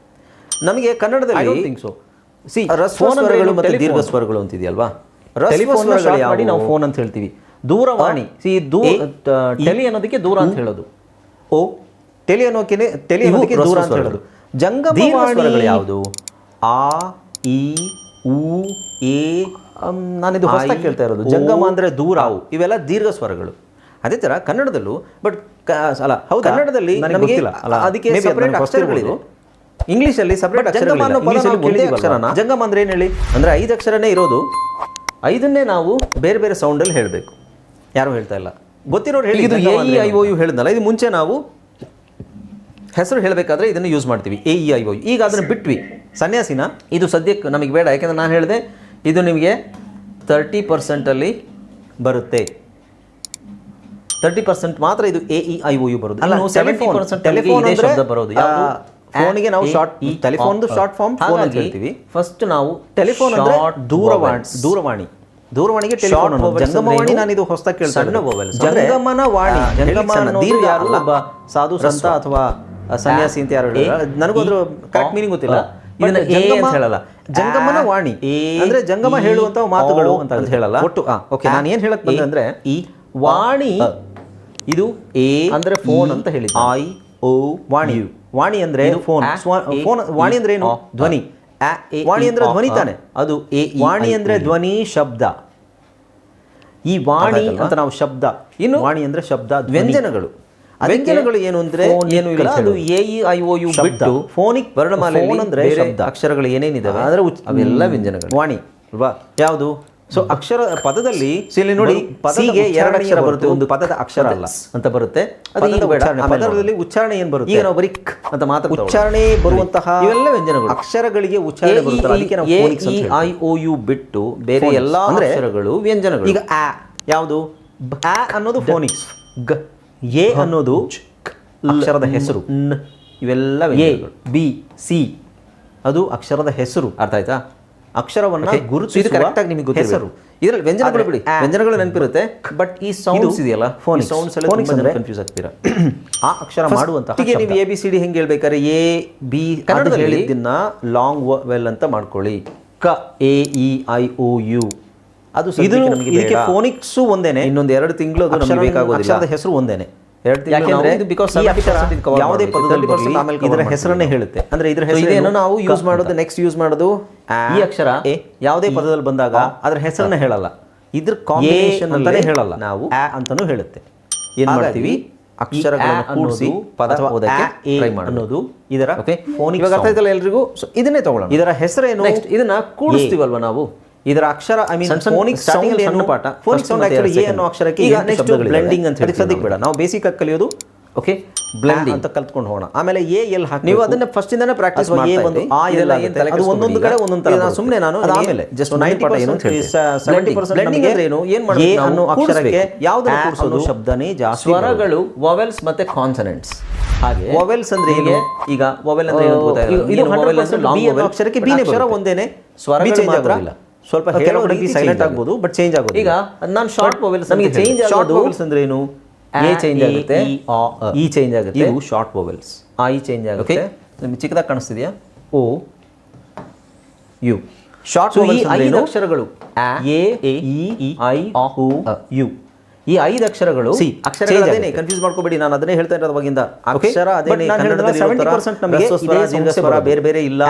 ನಮಗೆ ಕನ್ನಡದಲ್ಲಿ ಹ್ರಸ್ವ ಸ್ವರಗಳು ಮತ್ತು ದೀರ್ಘ ಸ್ವರಗಳು ಅಂತಿದೆಯಲ್ವಾ? ಹ್ರಸ್ವ ಸ್ವರಗಳು ಮಾಡಿ ನಾವು ಫೋನ್ ಅಂತ ಹೇಳ್ತೀವಿ. ದೂರವಾಣಿ ಟೆಲಿ ಅನ್ನೋದಕ್ಕೆ ದೂರ ಅಂತ ಹೇಳೋದು. ಓ, ಟೆಲಿ ಅನ್ನೋದಕ್ಕೆ ದೂರ ಅಂತ ಹೇಳೋದು. ಜಂಗಮವಾಣಿ ಯಾವುದು? ಆ, ಇ, ಉ, ಎ. ನಾನಿದು ಹೊಸದಾಗಿ ಕೇಳ್ತಾ ಇರೋದು. ಜಂಗಮ ಅಂದ್ರೆ ದೂರ, ಇವೆಲ್ಲ ದೀರ್ಘ ಸ್ವರಗಳು. ಅದೇ ತರ ಕನ್ನಡದಲ್ಲೂ ಬಟ್ ಅಲ್ಲ, ಹೌದು, ಕನ್ನಡದಲ್ಲಿ ನಮಗೆ ಅದಕ್ಕೆ ಸಪರೇಟ್ ಅಕ್ಷರಗಳಿದೆ. ಇಂಗ್ಲೀಷಲ್ಲಿ ಸಪರೇಟ್ ಅಕ್ಷರ. ಜಂಗಮ ಅಂದ್ರೆ ಏನು ಹೇಳಿ? ಅಂದ್ರೆ 5 ಅಕ್ಷರನೇ ಇರೋದು, 5ನ್ನೇ ನಾವು ಬೇರೆ ಬೇರೆ ಸೌಂಡಲ್ಲಿ ಹೇಳಬೇಕು. ಯಾರು ಹೇಳ್ತಾ ಇಲ್ಲ, ಗೊತ್ತಿರೋರು ಹೇಳಿ. ಇದು AEIOU ಹೇಳಿದ್ನಲ್ಲ, ಇದು ಮುಂಚೆ ನಾವು ಹೆಸರು ಹೇಳಬೇಕಾದ್ರೆ ಇದನ್ನು ಯೂಸ್ ಮಾಡ್ತೀವಿ, AEIOU. ಈಗ ಅದನ್ನು ಬಿಟ್ವಿ. ಸನ್ಯಾಸಿನ ಇದು ಸದ್ಯಕ್ಕೆ ನಮಗೆ ಬೇಡ, ಯಾಕೆಂದ್ರೆ ನಾನು ಹೇಳಿದೆ ಇದು ನಿಮಗೆ 30% ಬರುತ್ತೆ. 30% ಮಾತ್ರ ಇದು AEIOU ಬರೋದು. ಅಲ್ಲ, 70% ಟೆಲಿಫೋನ್ ಶಬ್ದ ಬರೋದು. ಫೋನಿಗೆ ನಾವು ಶಾರ್ಟ್, ಟೆಲಿಫೋನ್ದು ಶಾರ್ಟ್ ಫಾರ್ಮ್ ಫೋನ್ ಅಂತ ಹೇಳ್ತೀವಿ. ಫಸ್ಟ್ ನಾವು ಟೆಲಿಫೋನ್ ಅಂದ್ರೆ ದೂರವಾಣಿಗೆ ಟೆಲಿಫೋನ್. ಜಂಗಮವಾಣಿ ನಾನು ಇದು ಹೊಸದಾಗಿ ಕೇಳ್ತಾ ಇರೋದು. ಜಂಗಮನ ವಾಣಿ, ಜಂಗಮ ದೀರ್ಘ ಅಲ್ಲ. ಒಬ್ಬ ಸಾಧು ಸಂತ ಅಥವಾ ಸನ್ಯಾಸಿ ಅಂತ ಯಾರು ಹೇಳಿಲ್ಲ, ನನಗೂ ಅದ್ರ ಕರೆಕ್ಟ್ ಮೀನಿಂಗ್ ಗೊತ್ತಿಲ್ಲ. ಇದನ್ನ ಜಂಗಮ ಹೇಳಲ್ಲ, ಜಂಗಮನ ವಾಣಿ ಅಂದ್ರೆ ಜಂಗಮ ಹೇಳುವಂತ ಮಾತುಗಳು ಅಂತ ಹೇಳಲ್ಲ ಒಟ್ಟು. ಓಕೆ, ನಾನು ಏನ್ ಹೇಳಕ್ ಬಂದೆ ಅಂದ್ರೆ ಈ ವಾಣಿ ಇದು A ಅಂದ್ರೆ ಫೋನ್ ಅಂತ ಹೇಳಿ, IO ವಾಣಿ. ವಾಣಿ ಅಂದ್ರೆ ಫೋನ್. ವಾಣಿ ಅಂದ್ರೆ ಏನು? ಧ್ವನಿ. ವಾಣಿ ಅಂದ್ರೆ ಧ್ವನಿ ತಾನೆ, ಅದು ವಾಣಿ ಅಂದ್ರೆ ಧ್ವನಿ ಶಬ್ದ. ಈ ವಾಣಿ ಅಂತ ನಾವು ಶಬ್ದ, ಇನ್ನು ವಾಣಿ ಅಂದ್ರೆ ಶಬ್ದ. ವ್ಯಂಜನಗಳು ಏನು ಅಂದ್ರೆ ಏನು ಇಲ್ಲ, ಅದು AEIOU ಬಿಟ್ಟು ಫೋನಿಕ್ ವರ್ಣಮಾಲೆ ಅಂದ್ರೆ ಶಬ್ದ. ಅಕ್ಷರಗಳು ಏನೇನಿದಾವೆ ಅಂದ್ರೆ ಅವೆಲ್ಲ ವ್ಯಂಜನಗಳು. ವಾಣಿ ಅಲ್ವಾ? ಯಾವುದು? ಸೊ ಅಕ್ಷರ ಪದದಲ್ಲಿ ಇಲ್ಲಿ ನೋಡಿ, ಪದಗೆ 2 ಅಕ್ಷರ ಬರುತ್ತೆ, ಒಂದು ಪದದ ಅಕ್ಷರ ಅಲ್ಲ ಅಂತ ಬರುತ್ತೆ. ಪದದಲ್ಲಿ ಉಚ್ಚಾರಣೆ ಏನು ಬರುತ್ತೆ? ಈಗ ನಾವು ಬರೀ ಅಂತ ಮಾತ್ರ ಉಚ್ಚಾರಣೆ ಬರುವಂತಹ ಇವೆಲ್ಲ ವ್ಯಂಜನಗಳು. ಅಕ್ಷರಗಳಿಗೆ ಉಚ್ಚಾರಣೆ ಬರುತ್ತೆ, ಅದಕ್ಕೆ ನಾವು AEIOU ಬಿಟ್ಟು ಬೇರೆ ಎಲ್ಲ ಅಕ್ಷರಗಳು ವ್ಯಂಜನಗಳು. ಈಗ ಆ ಯಾವುದು? ಆ ಅನ್ನೋದು ಫೋನಿಕ್ಸ್. ಎ ಅನ್ನೋದು ಅಕ್ಷರದ ಹೆಸರು. ಇವೆಲ್ಲ ವ್ಯಂಜನಗಳು. B, C ಅದು ಅಕ್ಷರದ ಹೆಸರು. ಅರ್ಥ ಆಯ್ತಾ? ಅಕ್ಷರವನ್ನ ಗುರುತಿಸುವ ನಿಮಗೆ ಹೆಸರು. ಇದರಲ್ಲಿ ವ್ಯಂಜನಗಳು ಬಿಡಿ, ವ್ಯಂಜನಗಳು ನೆನಪಿರುತ್ತೆ, ಬಟ್ ಈ ಸೌಂಡ್ಸ್ ಇದೆಯಲ್ಲ, ಸೌಂಡ್ಸ್ ಎಲ್ಲ ಕನ್ಫ್ಯೂಸ್ ಆಗ್ತೀರಾ. ಆ ಅಕ್ಷರ ಮಾಡುವಂತಹ ನೀವು ABCD ಹೆಂಗೆ ಹೇಳ್ಬೇಕಾದ್ರೆ AB ಕನ್ನಡದಲ್ಲಿ ಹೇಳಿದ್ದನ್ನ ಲಾಂಗ್ ವೆಲ್ ಅಂತ ಮಾಡ್ಕೊಳ್ಳಿ. ಕ AEIOU ಅದು ಇದಕ್ಕೆ ಫೋನಿಕ್ಸು ಒಂದೇನೆ. ಇನ್ನೊಂದು 2 ತಿಂಗಳು ಅದು ನಮಗೆ ಬೇಕಾಗೋದಿಲ್ಲ. ಅಕ್ಷರದ ಹೆಸರು ಒಂದೇನೆ. 2 ತಿಂಗಳು ಯಾವುದೇ ಪದದಲ್ಲಿ ಇದರ ಹೆಸರನ್ನೇ ಹೇಳುತ್ತೆ. ಅಂದ್ರೆ ಇದರ ಹೆಸರು ನಾವು ಯೂಸ್ ಮಾಡೋದು, ನೆಕ್ಸ್ಟ್ ಯೂಸ್ ಮಾಡೋದು ಈ ಅಕ್ಷರ ಯಾವುದೇ ಪದದಲ್ಲಿ ಬಂದಾಗ ಅದರ ಹೆಸರನ್ನ ಹೇಳಲ್ಲ. ಇದ್ರ ಕಾಂಬಿನೇಷನ್ ಅಂತಾನೆ ಹೇಳಲ್ಲ ನಾವು, ಆ ಅಂತಾನೂ ಹೇಳುತ್ತೆ. ಏನು ಮಾಡ್ತೀವಿ, ಅಕ್ಷರಗಳನ್ನು ಕೂಡಿಸಿ ಪದ ಓದಕ್ಕೆ ಟ್ರೈ ಅನ್ನೋದು ಇದರ ಫೋನಿಕ್. ಇವಾಗ ಅರ್ಥ ಆಯ್ತಲ್ಲ ಎಲ್ರಿಗೂ? ಇದನ್ನೇ ತಗೊಳ್ಳೋಣ. ಇದರ ಹೆಸರೇನು? ನೆಕ್ಸ್ಟ್ ಇದನ್ನ ಕೂಡಿಸ್ತೀವಲ್ವ ನಾವು, ಇದರ ಅಕ್ಷರ ಐ ಮೀನ್ ಫೋನಿಕ್ ಸೌಂಡ್ ಸಣ್ಣ ಪಾಠ. ಫೋನಿಕ್ ಸೌಂಡ್ ಆಕ್ಚುಲಿ ಎ ಅನ್ನೋ ಅಕ್ಷರಕ್ಕೆ ಈಗ ನೆಕ್ಸ್ಟ್ ಬ್ಲೆಂಡಿಂಗ್ ಅಂತ ಹೇಳಿ ಸದ್ಯಕ್ಕೆ ಬೇಡ, ನಾವು ಬೇಸಿಕ್ ಆಗಿ ಕಲಿಯೋದು ಓಕೆ ಬ್ಲೆಂಡಿಂಗ್ ಅಂತ ಕಲ್ತ್ಕೊಂಡು ಹೋಗೋಣ. ಆಮೇಲೆ ಎ ಎಲ್ ಹಾಕಿ ನೀವು ಅದನ್ನ ಫಸ್ಟ್ ಇಂದಾನೆ ಪ್ರಾಕ್ಟೀಸ್ ಮಾಡಿ. ಆ ಎಲ್ಲ ಅದು ಒಂದೊಂದು ಕಡೆ ಒಂದೊಂದು ತರ ಸುಮ್ಮನೆ ನಾನು ಆಮೇಲೆ ಜಸ್ಟ್ 90% ಬ್ಲೆಂಡಿಂಗ್ ಅಂದ್ರೆ ಏನು ಮಾಡಬೇಕು, ಎ ಅನ್ನೋ ಅಕ್ಷರಕ್ಕೆ ಯಾವುದನ್ನ ಕೂಡಿಸೋದು ಶಬ್ದನೇ ಜಾಸ್ತಿ. ಸ್ವರಗಳು ವೊವೆಲ್ಸ್ ಮತ್ತೆ ಕಾನ್ಸನೆಂಟ್ಸ್. ಹಾಗೆ ವೊವೆಲ್ಸ್ ಅಂದ್ರೆ ಏನು, ಈಗ ವೊವೆಲ್ ಅಂದ್ರೆ ಏನು ಗೊತ್ತಾಗಿಲ್ಲ. ಇದು ವೊವೆಲ್ ಅಂದ್ರೆ ಲಾಂಗ್ ವೊವೆಲ್ ಅಕ್ಷರಕ್ಕೆ ಬಿ ಅಕ್ಷರ ಒಂದೇನೆ, ಸ್ವರಗಳು ಮಾತ್ರ ಸ್ವಲ್ಪ ಕೆಲವೊಂದು ಸೈಲೆಂಟ್ ಆಗ್ಬೋದು ಬಟ್ ಚೇಂಜ್ ಆಗೋದು. ಈಗ ನಾನು ಶಾರ್ಟ್ ವೊವೆಲ್ಸ್ ನಮಗೆ ಚೇಂಜ್ ಆಗೋದು. ಶಾರ್ಟ್ ವೊವೆಲ್ಸ್ ಅಂದ್ರೆ ಏನು, ಎ ಚೇಂಜ್ ಆಗುತ್ತೆ, ಇ ಚೇಂಜ್ ಆಗುತ್ತೆ, ಇವು ಶಾರ್ಟ್ ವೊವೆಲ್ಸ್. ಐ ಚೇಂಜ್ ಆಗುತ್ತೆ, ನಿಮಗೆ ಚಿಕ್ಕದಾಗಿ ಕಾಣಿಸ್ತಿದೆಯಾ, ಓ ಯು. ಶಾರ್ಟ್ ವೊವೆಲ್ಸ್ ಅಂದ್ರೆ ಐದು ಅಕ್ಷರಗಳು, ಎ ಇ ಐ ಉ ಯು. ಈ ಐದು ಅಕ್ಷರಗಳು ಅಕ್ಷರಗಳೇನೆ, ಕನ್ಫ್ಯೂಸ್ ಮಾಡ್ಕೋಬೇಡಿ, ನಾನು ಅದನ್ನೇ ಹೇಳ್ತಾ ಇರೋದು ಅವಾಗಿಂದ. ಅಕ್ಷರ ಅದೇನೆ, 70% ನಮಗೆ ಇದೇ ಸ್ವರ ಬೇರೆ ಬೇರೆ ಇಲ್ಲ.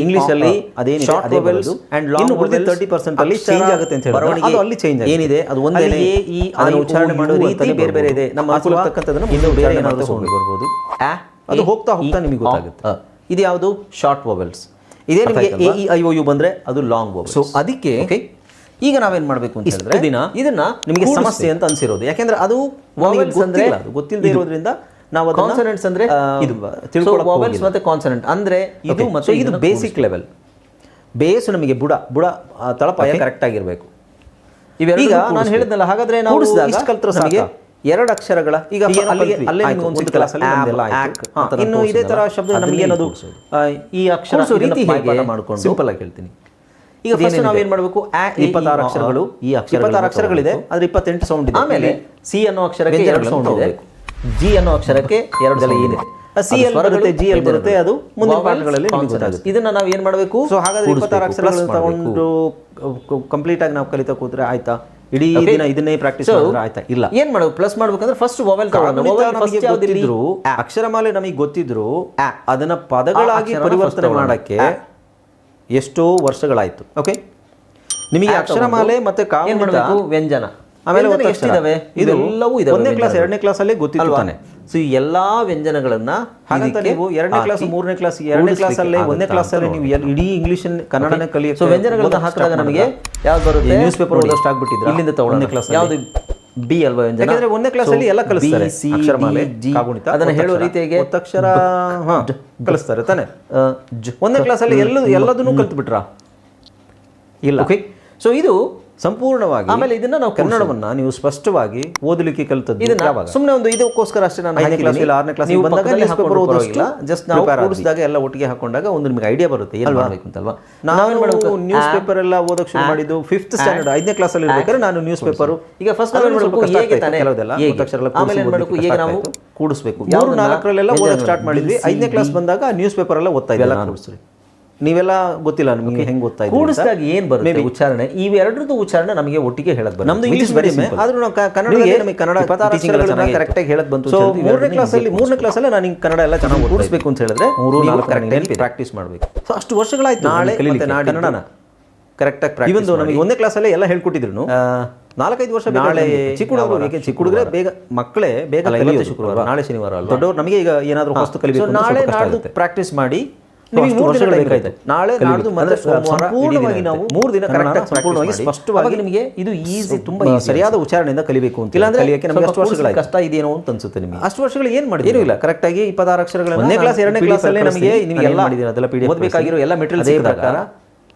ಇಂಗ್ಲಿಷ್ ಅಲ್ಲಿ ಅದೇನಿದೆ short vowels and long vowels 30% ಅಲ್ಲಿ ಚೇಂಜ್ ಆಗುತ್ತೆ ಅಂತ ಹೇಳಿದ್ರೆ ಅದು ಅಲ್ಲಿ ಚೇಂಜ್ ಏನಿದೆ ಅದು ಒಂದೇ. ಎ ಇ ಐ ಉಚ್ಚಾರಣೆ ಮಾಡೋ ರೀತಿ ಬೇರೆ ಬೇರೆ ಇದೆ. ನಮ್ಮ ಅನುಕೂಲಕ್ಕೆ ತಕ್ಕಂತದನ್ನು ಇನ್ನು ಬೇರೆ ಏನಾದರೂ ತಗೊಂಡು ಬರ್ಬೋದು. ಅದು ಹೋಗ್ತಾ ಹೋಗ್ತಾ ನಿಮಗೆ ಗೊತ್ತಾಗುತ್ತೆ. ಇದು ಯಾವುದು ಶಾರ್ಟ್ ವೊವೆಲ್ಸ್. ಇದೇ ನಿಮಗೆ A E I O U ಬಂದ್ರೆ ಅದು ಲಾಂಗ್ ವೊವೆಲ್ಸ್. ಸೊ ಅದಕ್ಕೆ ಈಗ ನಾವೇನ್ ಮಾಡಬೇಕು ಅಂತ ಹೇಳಿದ್ರೆ ಇದನ್ನ ನಿಮಗೆ ಸಮಸ್ಯೆ ಅಂತ ಅನ್ಸಿರೋದು, ಯಾಕೆಂದ್ರೆ ಅದು ವೊವೆಲ್ಸ್ ಅಂದ್ರೆ ಗೊತ್ತಿಲ್ಲದೆ ಇರೋದ್ರಿಂದ ನಾವು ಕಾನ್ಸನೆಂಟ್ಸ್ ಅಂದ್ರೆ ಇದು ತಿಳ್ಕೊಳ್ಳೋಕೆ ವೊವೆಲ್ಸ್ ಮತ್ತೆ ಕಾನ್ಸನೆಂಟ್ ಅಂದ್ರೆ ಇದು ಮತ್ತೆ ಇದು ಬೇಸಿಕ್ ಲೆವೆಲ್. ಬೇಸ್ ನಮಗೆ ಬುಡ ತಳಪಾಯ ಕರೆಕ್ಟ್ ಆಗಿರಬೇಕು. ಈಗ ನಾನು ಹೇಳಿದ್ನಲ್ಲ, ಹಾಗಾದ್ರೆ ನಾವು ಇಷ್ಟು ಕಲ್ತ್ರೆ ನಮಗೆ ಎರಡು ಅಕ್ಷರಗಳ ಈಗ ಅಲ್ಲೇ ನಿಮಗೆ ಒಂದು ಕ್ಲಾಸ್ ಅಲ್ಲಿ ನಮ್ದೆಲ್ಲ ಆಯ್ತು. ಇನ್ನು ಇದೇ ತರ ಶಬ್ದ ನಮಗೆ ಏನದು ಈ ಅಕ್ಷರ ರೀತಿ ಹೇಗೆ ಮಾಡ್ಕೊಂಡು ಸಿಂಪಲ್ ಆಗಿ ಹೇಳ್ತೀನಿ. ಈಗ ಫಸ್ಟ್ ನಾವು ಏನು ಮಾಡಬೇಕು, 26 ಅಕ್ಷರಗಳು, ಈ 26 ಅಕ್ಷರಗಳಿದೆ, ಅದ್ರ 28 ಸೌಂಡ್ ಇದೆ. ಆಮೇಲೆ ಸಿ ಅನ್ನೋ ಅಕ್ಷರಕ್ಕೆ 2 ಸೌಂಡ್ ಇದೆ, ಜಿ ಅನ್ನೋ ಅಕ್ಷರಕ್ಕೆ 2 ಸಲ ಏನಿದೆ, ಸಿ ಎಲ್ ಬರುತ್ತೆ, ಜಿ ಎಲ್ ಬರುತ್ತೆ, ಅದು ಮುಂದಿನ ಪಾಠಗಳಲ್ಲಿ ನಿಮಗೆ ಗೊತ್ತಾಗುತ್ತೆ. ಇದನ್ನ ನಾವು ಏನು ಮಾಡಬೇಕು, ಸೊ ಹಾಗಾದ್ರೆ 26 ಅಕ್ಷರಗಳನ್ನು ತಗೊಂಡು ಕಂಪ್ಲೀಟ್ ಆಗಿ ನಾವು ಕಲಿತಾ ಕೂತ್ರೆ ಆಯ್ತಾ, ಇಡೀ ದಿನ ಇದನ್ನೇ ಪ್ರಾಕ್ಟೀಸ್ ಮಾಡಿದ್ರೆ ಆಯ್ತಾ? ಇಲ್ಲ, ಏನ್ ಮಾಡಬೇಕು, ಪ್ಲಸ್ ಮಾಡ್ಬೇಕಂದ್ರೆ ಫಸ್ಟ್ ವೊವೆಲ್ ತಗೊಂಡು ಅಕ್ಷರಮಾಲೆ ನಮಗೆ ಗೊತ್ತಿದ್ರು ಅದನ್ನ ಪದಗಳಾಗಿ ಪರಿವರ್ತನೆ ಮಾಡಕ್ಕೆ ಎಷ್ಟೋ ವರ್ಷಗಳಾಯ್ತು. ಓಕೆ, ನಿಮಗೆ ಅಕ್ಷರಮಾಲೆ ಮತ್ತೆ ವ್ಯಂಜನ ಆಮೇಲೆ ಇದೆಲ್ಲವೂ ಇದೆ. 1ನೇ ಕ್ಲಾಸ್ 2ನೇ ಕ್ಲಾಸ್ ಅಲ್ಲೇ ಗೊತ್ತಿಲ್ವಾನೆ. ಸೊ ಈ ಎಲ್ಲಾ ವ್ಯಂಜನಗಳನ್ನ ಹಾಗಂತ ನೀವು 2ನೇ ಕ್ಲಾಸ್ 3ನೇ ಕ್ಲಾಸ್ 2ನೇ ಕ್ಲಾಸ್ ಅಲ್ಲೇ 1ನೇ ಕ್ಲಾಸ್ ಅಲ್ಲಿ ನೀವು ಇಡೀ ಇಂಗ್ಲಿಷ್ ಕನ್ನಡನ ಕಲಿಯಕ್ಕೆ. ಸೊ ವ್ಯಂಜನಗಳನ್ನ ಹಾಕಿದಾಗ ನಮಗೆ ಯಾವ್ದು ಬರುತ್ತೆ, ನ್ಯೂಸ್ ಪೇಪರ್ ಓದೋಷ್ಟು ಆಗ್ಬಿಟ್ಟಿದ್ರೆ ಇಲ್ಲಿಂದ ತಗೊಳ್ಳೋಣ. 1ನೇ ಕ್ಲಾಸ್ ಯಾವ್ದು ಬಿ ಅಲ್ವಾ ವ್ಯಂಜನ, ಯಾಕಂದ್ರೆ 1ನೇ ಕ್ಲಾಸ್ ಅಲ್ಲಿ ಎಲ್ಲ ಕಲಿಸ್ತಾರೆ, ಅಕ್ಷರಮಾಲೆ ಕಾಗುಣಿತ ಅದನ್ನ ಹೇಳೋ ರೀತಿಯಾಗಿ ಒತ್ತಕ್ಷರ ಕಲಿಸ್ತಾರೆ ತಾನೆ. 1ನೇ ಕ್ಲಾಸ್ ಅಲ್ಲಿ ಎಲ್ಲದನ್ನೂ ಕಲ್ತ್ಬಿಟ್ರಾ? ಇಲ್ಲ. ಓಕೆ, ಸೊ ಇದು ಸಂಪೂರ್ಣವಾಗಿ. ಆಮೇಲೆ ಇದನ್ನ ನಾವು ಕನ್ನಡವನ್ನ ನೀವು ಸ್ಪಷ್ಟವಾಗಿ ಓದಲಿಕ್ಕೆ ಕಲಿತದ್ದು ಇದನ್ನ ಸುಮ್ಮನೆ ಒಂದು ಇದಕ್ಕೋಸ್ಕರ ಅಷ್ಟೇ. ನಾನು 5ನೇ ಕ್ಲಾಸ್ ಇಲ್ಲ 6ನೇ ಕ್ಲಾಸ್ ಬಂದಾಗ ನ್ಯೂಸ್ ಪೇಪರ್ ಓದೋದಿಲ್ಲ, ಜಸ್ಟ್ ನಾವು ಕೂಡಿಸಿದಾಗ ಎಲ್ಲ ಒಟ್ಟಿಗೆ ಹಾಕೊಂಡಾಗ ಒಂದು ನಿಮಗೆ ಐಡಿಯಾ ಬರುತ್ತೆ ಏನು ಮಾಡಬೇಕು ಅಂತಲ್ವಾ. ನಾನು ನ್ಯೂಸ್ ಪೇಪರ್ ಎಲ್ಲ ಓದಕ್ಕೆ ಶುರು ಮಾಡಿದ್ದು 5th ಸ್ಟ್ಯಾಂಡರ್ಡ್ 5ನೇ ಕ್ಲಾಸ್ ಅಲ್ಲಿ ಇರಬೇಕಾದ್ರೆ ನಾನು ನ್ಯೂಸ್ ಪೇಪರ್. ಈಗ ಫಸ್ಟ್ ನಾವು ಮಾಡಬೇಕು ಹೇಗೆ ತಾನೆ ಕೆಲವದೆಲ್ಲ ಒತ್ತಕ್ಷರ ಆಮೇಲೆ ಏನು ಮಾಡಬೇಕು, ಈಗ ನಾವು ಕೂಡಿಸಬೇಕು. 3, 4ರಲ್ಲೆಲ್ಲ ಓದಕ್ಕೆ ಸ್ಟಾರ್ಟ್ ಮಾಡಿದ್ವಿ. 5ನೇ ಕ್ಲಾಸ್ ಬಂದಾಗ ನ್ಯೂಸ್ ಪೇಪರ್ ಎಲ್ಲ ಓದ್ತಾ ಇದ್ದೆ ನಾನು. ನೀವೆಲ್ಲ ಗೊತ್ತಿಲ್ಲ ನಿಮಗೆ ಹೆಂಗೆ ಗೊತ್ತಾ ಇದೆ, ಕೂಡಿಸಿದಾಗ ಏನು ಬರುತ್ತೆ ಉಚ್ಚಾರಣೆ, ಇವೆರಡರದ್ದು ಉಚ್ಚಾರಣೆ ನಮಗೆ ಒಟ್ಟಿಗೆ ಹೇಳಕ್ ಬರುತ್ತೆ. ನಮ್ದು ಇಂಗ್ಲಿಷ್ ಮೀಡಿಯಂ ಆದ್ರೂ ನಾವು ಕನ್ನಡಕ್ಕೆ ನಮಗೆ ಕನ್ನಡ 26 ಅಕ್ಷರಗಳನ್ನ ಕರೆಕ್ಟ್ ಆಗಿ ಹೇಳಕ್ ಬಂತು. ಸೊ 3ನೇ ಕ್ಲಾಸಲ್ಲಿ ನಾನು ಕನ್ನಡ ಎಲ್ಲ ಚೆನ್ನಾಗಿ ಕೂಡಿಸಬೇಕು ಅಂತ ಹೇಳಿದ್ರೆ 3, 4 ಕರೆಕ್ಟ್ ಪ್ರಾಕ್ಟೀಸ್ ಮಾಡಬೇಕು. ಸೊ ಅಷ್ಟು ವರ್ಷಗಳಾಯ್ತು. ನಾಳೆ ಕನ್ನಡನ ಕರೆಕ್ಟ್ ಆಗಿ ಇವೊಂದು ನಮಗೆ 1ನೇ ಕ್ಲಾಸಲ್ಲಿ ಎಲ್ಲ ಹೇಳ್ಕೊಟ್ಟಿದ್ರು. 4-5 ವರ್ಷ ನಾಳೆ ಚಿಕ್ಕ ಹುಡುಗರೆ ಬೇಗ ಮಕ್ಕಳೇ ಬೇಗ ಕಲಿಯುತ್ತೆ. ಶುಕ್ರವಾರ ನಾಳೆ ಶನಿವಾರ ಅಲ್ಲ, ದೊಡ್ಡವರು ನಮಗೆ ಈಗ ಏನಾದರೂ ಹೊಸ್ತು ಕಲಿಬೇಕು ನಾಳೆ ನಾಡ್ದು ಪ್ರಾಕ್ಟೀಸ್ ಮಾಡಿ ನಿಮಗೆ 3 ವರ್ಷಗಳು ಬೇಕಾಯ್ತು. ನಾಳೆ ನಾಡ್ದು ಮತ್ತೆ ಸಂಪೂರ್ಣವಾಗಿ ನಾವು 3 ದಿನ ಕರೆಕ್ಟ್ ಸಂಪೂರ್ಣವಾಗಿ ಸ್ಪಷ್ಟವಾಗಿ ನಿಮಗೆ ಇದು ಈಸಿ, ತುಂಬಾ ಸರಿಯಾದ ಉಚ್ಚಾರಣೆಯಿಂದ ಕಲಿಬೇಕು ಅಂತ. ಇಲ್ಲಾಂದ್ರೆ ಕಲಿಯಕ್ಕೆ ನಮಗೆ ಅಷ್ಟು ವರ್ಷಗಳ ಕಷ್ಟ ಇದೆಯೋ ಅಂತ ಅನ್ಸುತ್ತೆ ನಿಮಗೆ. ಅಷ್ಟು ವರ್ಷಗಳು ಏನು ಮಾಡಿದ್ರು ಏನೂ ಇಲ್ಲ, ಕರೆಕ್ಟ್ ಆಗಿ 26 ಅಕ್ಷರಗಳನ್ನು 1ನೇ ಕ್ಲಾಸ್ 2ನೇ ಕ್ಲಾಸ್ ಅಲ್ಲೇ ನಮಗೆ ನಿಮಗೆಲ್ಲ ಮಾಡಿದ್ದೀರಾ ಅದೆಲ್ಲ PDF ಓದಬೇಕಾಗಿರೋ ಎಲ್ಲ ಮೆಟೀರಿಯಲ್ಸ್ ಇದ್ದ ಪ್ರಕಾರ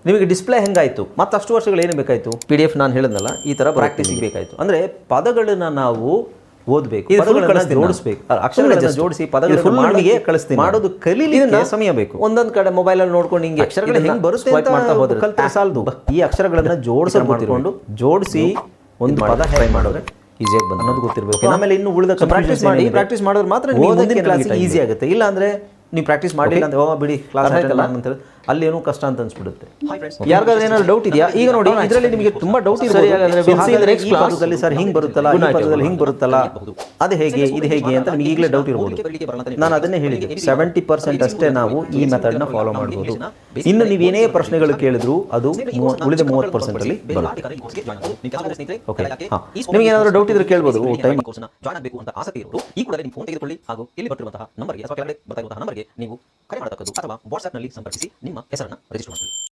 ನಿಮಗೆ ಡಿಸ್ಪ್ಲೇ ಹೆಂಗಾಯ್ತು. ಮತ್ತು ಅಷ್ಟು ವರ್ಷಗಳು ಏನು ಬೇಕಾಯಿತು, PDF ನಾನು ಹೇಳಿದ್ನಲ್ಲ ಈ ಥರ ಪ್ರಾಕ್ಟೀಸಿಗೆ ಬೇಕಾಯಿತು. ಅಂದರೆ ಪದಗಳನ್ನ ನಾವು ಓದಬೇಕು, ಜೋಡಿಸಬೇಕು, ಅಕ್ಷರಗಳನ್ನ ಜೋಡಿಸಿ ಪದಗಳನ್ನು ಮಾಡಿಗೆ ಕಳಿಸ್ತೀನಿ. ಮಾಡೋದು ಕಲೀಲಿಕ್ಕೆ ಸಮಯ ಬೇಕು. ಒಂದೊಂದು ಕಡೆ ಮೊಬೈಲಲ್ಲಿ ನೋಡ್ಕೊಂಡು ಹಿಂಗೆ ಅಕ್ಷರಗಳು ಹೆಂಗೆ ಬರುತ್ತೆ ಅಂತ ಹೋದ್ರೆ ಕಲಿತ್ರೆ ಸಾಲದು. ಈ ಅಕ್ಷರಗಳನ್ನ ಮಾಡ್ಕೊಂಡು ಜೋಡಿಸಿ ಒಂದು ಪದ ಟ್ರೈ ಮಾಡಿದ್ರೆ ಈಸಿಯಾಗಿ ಬಂದು ಅನ್ನೋದು ಗೊತ್ತಿರಬೇಕು. ಆಮೇಲೆ ಇನ್ನು ಉಳಿದ ಪ್ರಾಕ್ಟೀಸ್ ಮಾಡೋದು ಮಾತ್ರ ಮುಂದಿನ ಕ್ಲಾಸ್ ಈಸಿ ಆಗುತ್ತೆ. ಇಲ್ಲ ಅಂದರೆ ನೀವು ಪ್ರಾಕ್ಟೀಸ್ ಮಾಡಲಿಲ್ಲ ಅಂದ್ರೆ ಬಿಡಿ ಕ್ಲಾಸ್ ಅಂತೇಳಿ ಅಲ್ಲೇನೋ ಕಷ್ಟ ಅಂತ ಅನ್ಸ್ಬಿಡುತ್ತೆ. ಯಾರಿಗಾದ್ರೂ ಏನಾದ್ರು ಡೌಟ್ ಇದೆಯಾ? ಈಗ ನೋಡಿ ಇದರಲ್ಲಿ ನಿಮಗೆ ತುಂಬಾ ಡೌಟ್ ಇದೆ. ಈ ಪದದಲ್ಲಿ ಸರ್ ಹಿಂಗೆ ಬರುತ್ತಲ್ಲ, ಈ ಪದದಲ್ಲಿ ಹಿಂಗೆ ಬರುತ್ತಲ್ಲ, ಅದು ಹೇಗೆ, ಇದು ಹೇಗೆ ಅಂತ ನಿಮಗೆ ಈಗಲೇ ಡೌಟ್ ಇರ್ಬೋದು. ನಾನು ಅದನ್ನೇ ಹೇಳಿದೆ, 70% ಅಷ್ಟೇ ನಾವು ಈ ಮೆಥಡ್ನ ಫಾಲೋ ಮಾಡ್ಬೋದು. ಇನ್ನು ನೀವೇನೇ ಪ್ರಶ್ನೆಗಳು ಕೇಳಿದ್ರು ಅದು ಉಳಿದ 30% ಅಲ್ಲಿ ಬರುತ್ತೆ. ಓಕೆ, ನಿಮಗೆ ಏನಾದರೂ ಡೌಟ್ ಇದ್ರೆ ಕೇಳ್ಬೋದು. ಟೈಮ್ ಕೋರ್ಸ್ನ ಜಾಯ್ನ್ ಆಗಬೇಕು ಅಂತ ಆಸಕ್ತಿ ಇರೋರು ಈ ಕೂಡಲೇ ನಿಮ್ಮ ಫೋನ್ ತೆಗೆದುಕೊಳ್ಳಿ ಹಾಗೂ ಇಲ್ಲಿ ಬರ್ತಿರುವಂತಹ ನಂಬರ್ಗೆ ಅಥವಾ ಕೆಳಗಡೆ ಬರ್ತಾ ಇರುವಂತಹ ನಂಬರ್ಗೆ ನೀವು ಕರೆ ಮಾಡತಕ್ಕದ್ದು ಅಥವಾ ವಾಟ್ಸ್ಆ್ಯಪ್ನಲ್ಲಿ ಸಂಪರ್ಕಿಸಿ ನಿಮ್ಮ ಹೆಸರನ್ನು ರಿಜಿಸ್ಟರ್ ಮಾಡಿ.